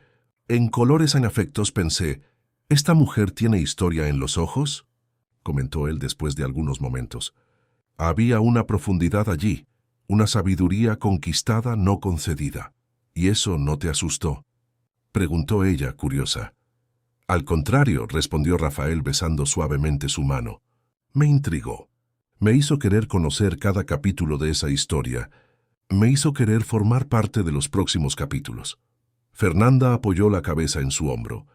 en Colores en Afectos pensé, ¿esta mujer tiene historia en los ojos?», comentó él después de algunos momentos. Había una profundidad allí, una sabiduría conquistada no concedida. ¿Y eso no te asustó?, preguntó ella, curiosa. Al contrario, respondió Rafael besando suavemente su mano. Me intrigó. Me hizo querer conocer cada capítulo de esa historia. Me hizo querer formar parte de los próximos capítulos. Fernanda apoyó la cabeza en su hombro,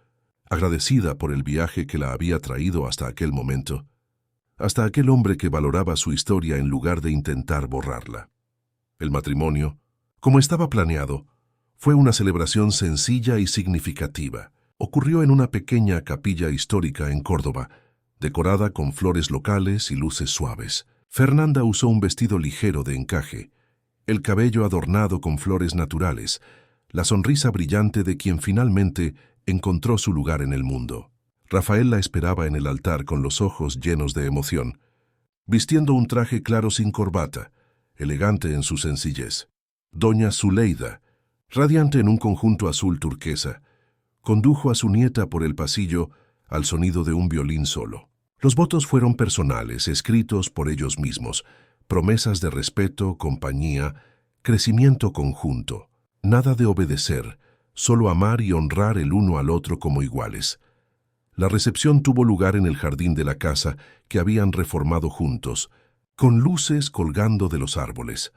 agradecida por el viaje que la había traído hasta aquel momento, hasta aquel hombre que valoraba su historia en lugar de intentar borrarla. El matrimonio, como estaba planeado, fue una celebración sencilla y significativa. Ocurrió en una pequeña capilla histórica en Córdoba, decorada con flores locales y luces suaves. Fernanda usó un vestido ligero de encaje, el cabello adornado con flores naturales, la sonrisa brillante de quien finalmente encontró su lugar en el mundo. Rafael la esperaba en el altar con los ojos llenos de emoción, vistiendo un traje claro sin corbata, elegante en su sencillez. Doña Zuleida, radiante en un conjunto azul turquesa, condujo a su nieta por el pasillo al sonido de un violín solo. Los votos fueron personales, escritos por ellos mismos, promesas de respeto, compañía, crecimiento conjunto. Nada de obedecer, solo amar y honrar el uno al otro como iguales. La recepción tuvo lugar en el jardín de la casa que habían reformado juntos, con luces colgando de los árboles,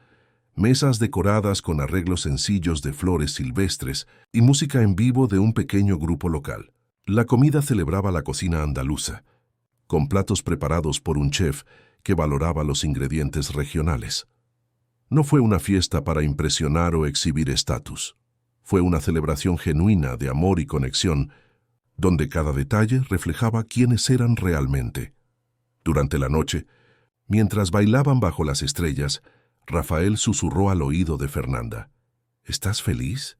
mesas decoradas con arreglos sencillos de flores silvestres y música en vivo de un pequeño grupo local. La comida celebraba la cocina andaluza, con platos preparados por un chef que valoraba los ingredientes regionales. No fue una fiesta para impresionar o exhibir estatus. Fue una celebración genuina de amor y conexión, donde cada detalle reflejaba quiénes eran realmente. Durante la noche, mientras bailaban bajo las estrellas, Rafael susurró al oído de Fernanda. ¿Estás feliz?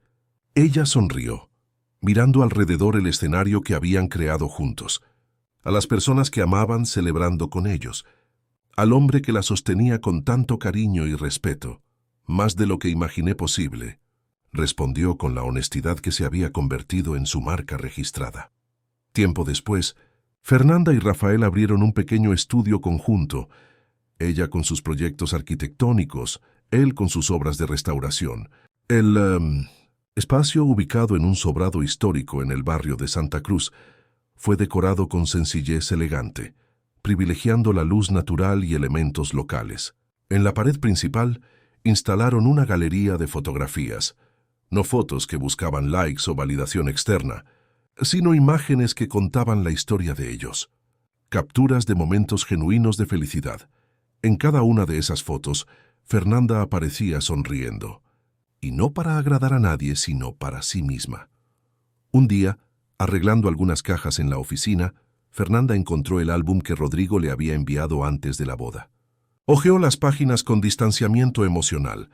Ella sonrió, mirando alrededor el escenario que habían creado juntos, a las personas que amaban celebrando con ellos, al hombre que la sostenía con tanto cariño y respeto, más de lo que imaginé posible, respondió con la honestidad que se había convertido en su marca registrada. Tiempo después, Fernanda y Rafael abrieron un pequeño estudio conjunto, ella con sus proyectos arquitectónicos, él con sus obras de restauración. El espacio, ubicado en un sobrado histórico en el barrio de Santa Cruz, fue decorado con sencillez elegante, privilegiando la luz natural y elementos locales. En la pared principal, instalaron una galería de fotografías, no fotos que buscaban likes o validación externa, sino imágenes que contaban la historia de ellos, capturas de momentos genuinos de felicidad. En cada una de esas fotos, Fernanda aparecía sonriendo, y no para agradar a nadie, sino para sí misma. Un día, arreglando algunas cajas en la oficina, Fernanda encontró el álbum que Rodrigo le había enviado antes de la boda. Hojeó las páginas con distanciamiento emocional,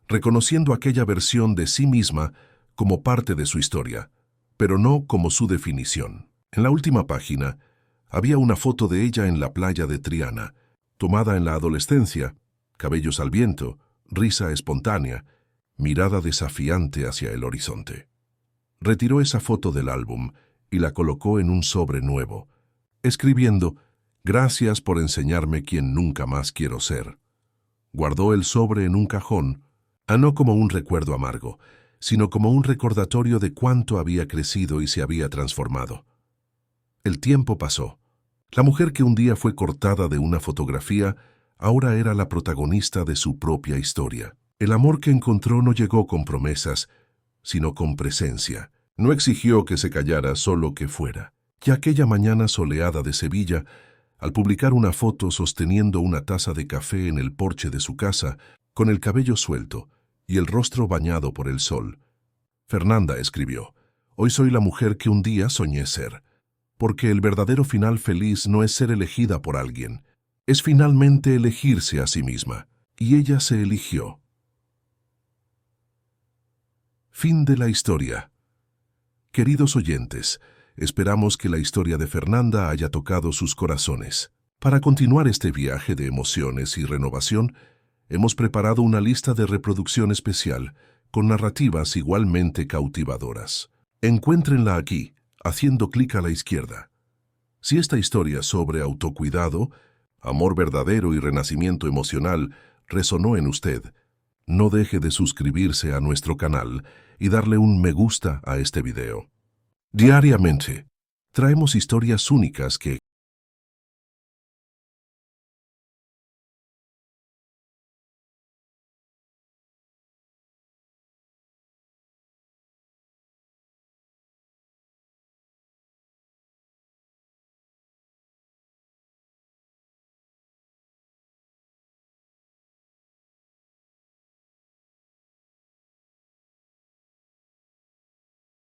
reconociendo aquella versión de sí misma como parte de su historia, pero no como su definición. En la última página, había una foto de ella en la playa de Triana, tomada en la adolescencia, cabellos al viento, risa espontánea, mirada desafiante hacia el horizonte. Retiró esa foto del álbum y la colocó en un sobre nuevo, escribiendo: «Gracias por enseñarme quién nunca más quiero ser». Guardó el sobre en un cajón, no como un recuerdo amargo, sino como un recordatorio de cuánto había crecido y se había transformado. El tiempo pasó. La mujer que un día fue cortada de una fotografía, ahora era la protagonista de su propia historia. El amor que encontró no llegó con promesas, sino con presencia. No exigió que se callara, solo que fuera. Y aquella mañana soleada de Sevilla, al publicar una foto sosteniendo una taza de café en el porche de su casa, con el cabello suelto y el rostro bañado por el sol, Fernanda escribió: «Hoy soy la mujer que un día soñé ser, porque el verdadero final feliz no es ser elegida por alguien, es finalmente elegirse a sí misma». Y ella se eligió. Fin de la historia. Queridos oyentes, esperamos que la historia de Fernanda haya tocado sus corazones. Para continuar este viaje de emociones y renovación, hemos preparado una lista de reproducción especial, con narrativas igualmente cautivadoras. Encuéntrenla aquí, haciendo clic a la izquierda. Si esta historia sobre autocuidado, amor verdadero y renacimiento emocional resonó en usted, no deje de suscribirse a nuestro canal y darle un me gusta a este video. Diariamente, traemos historias únicas que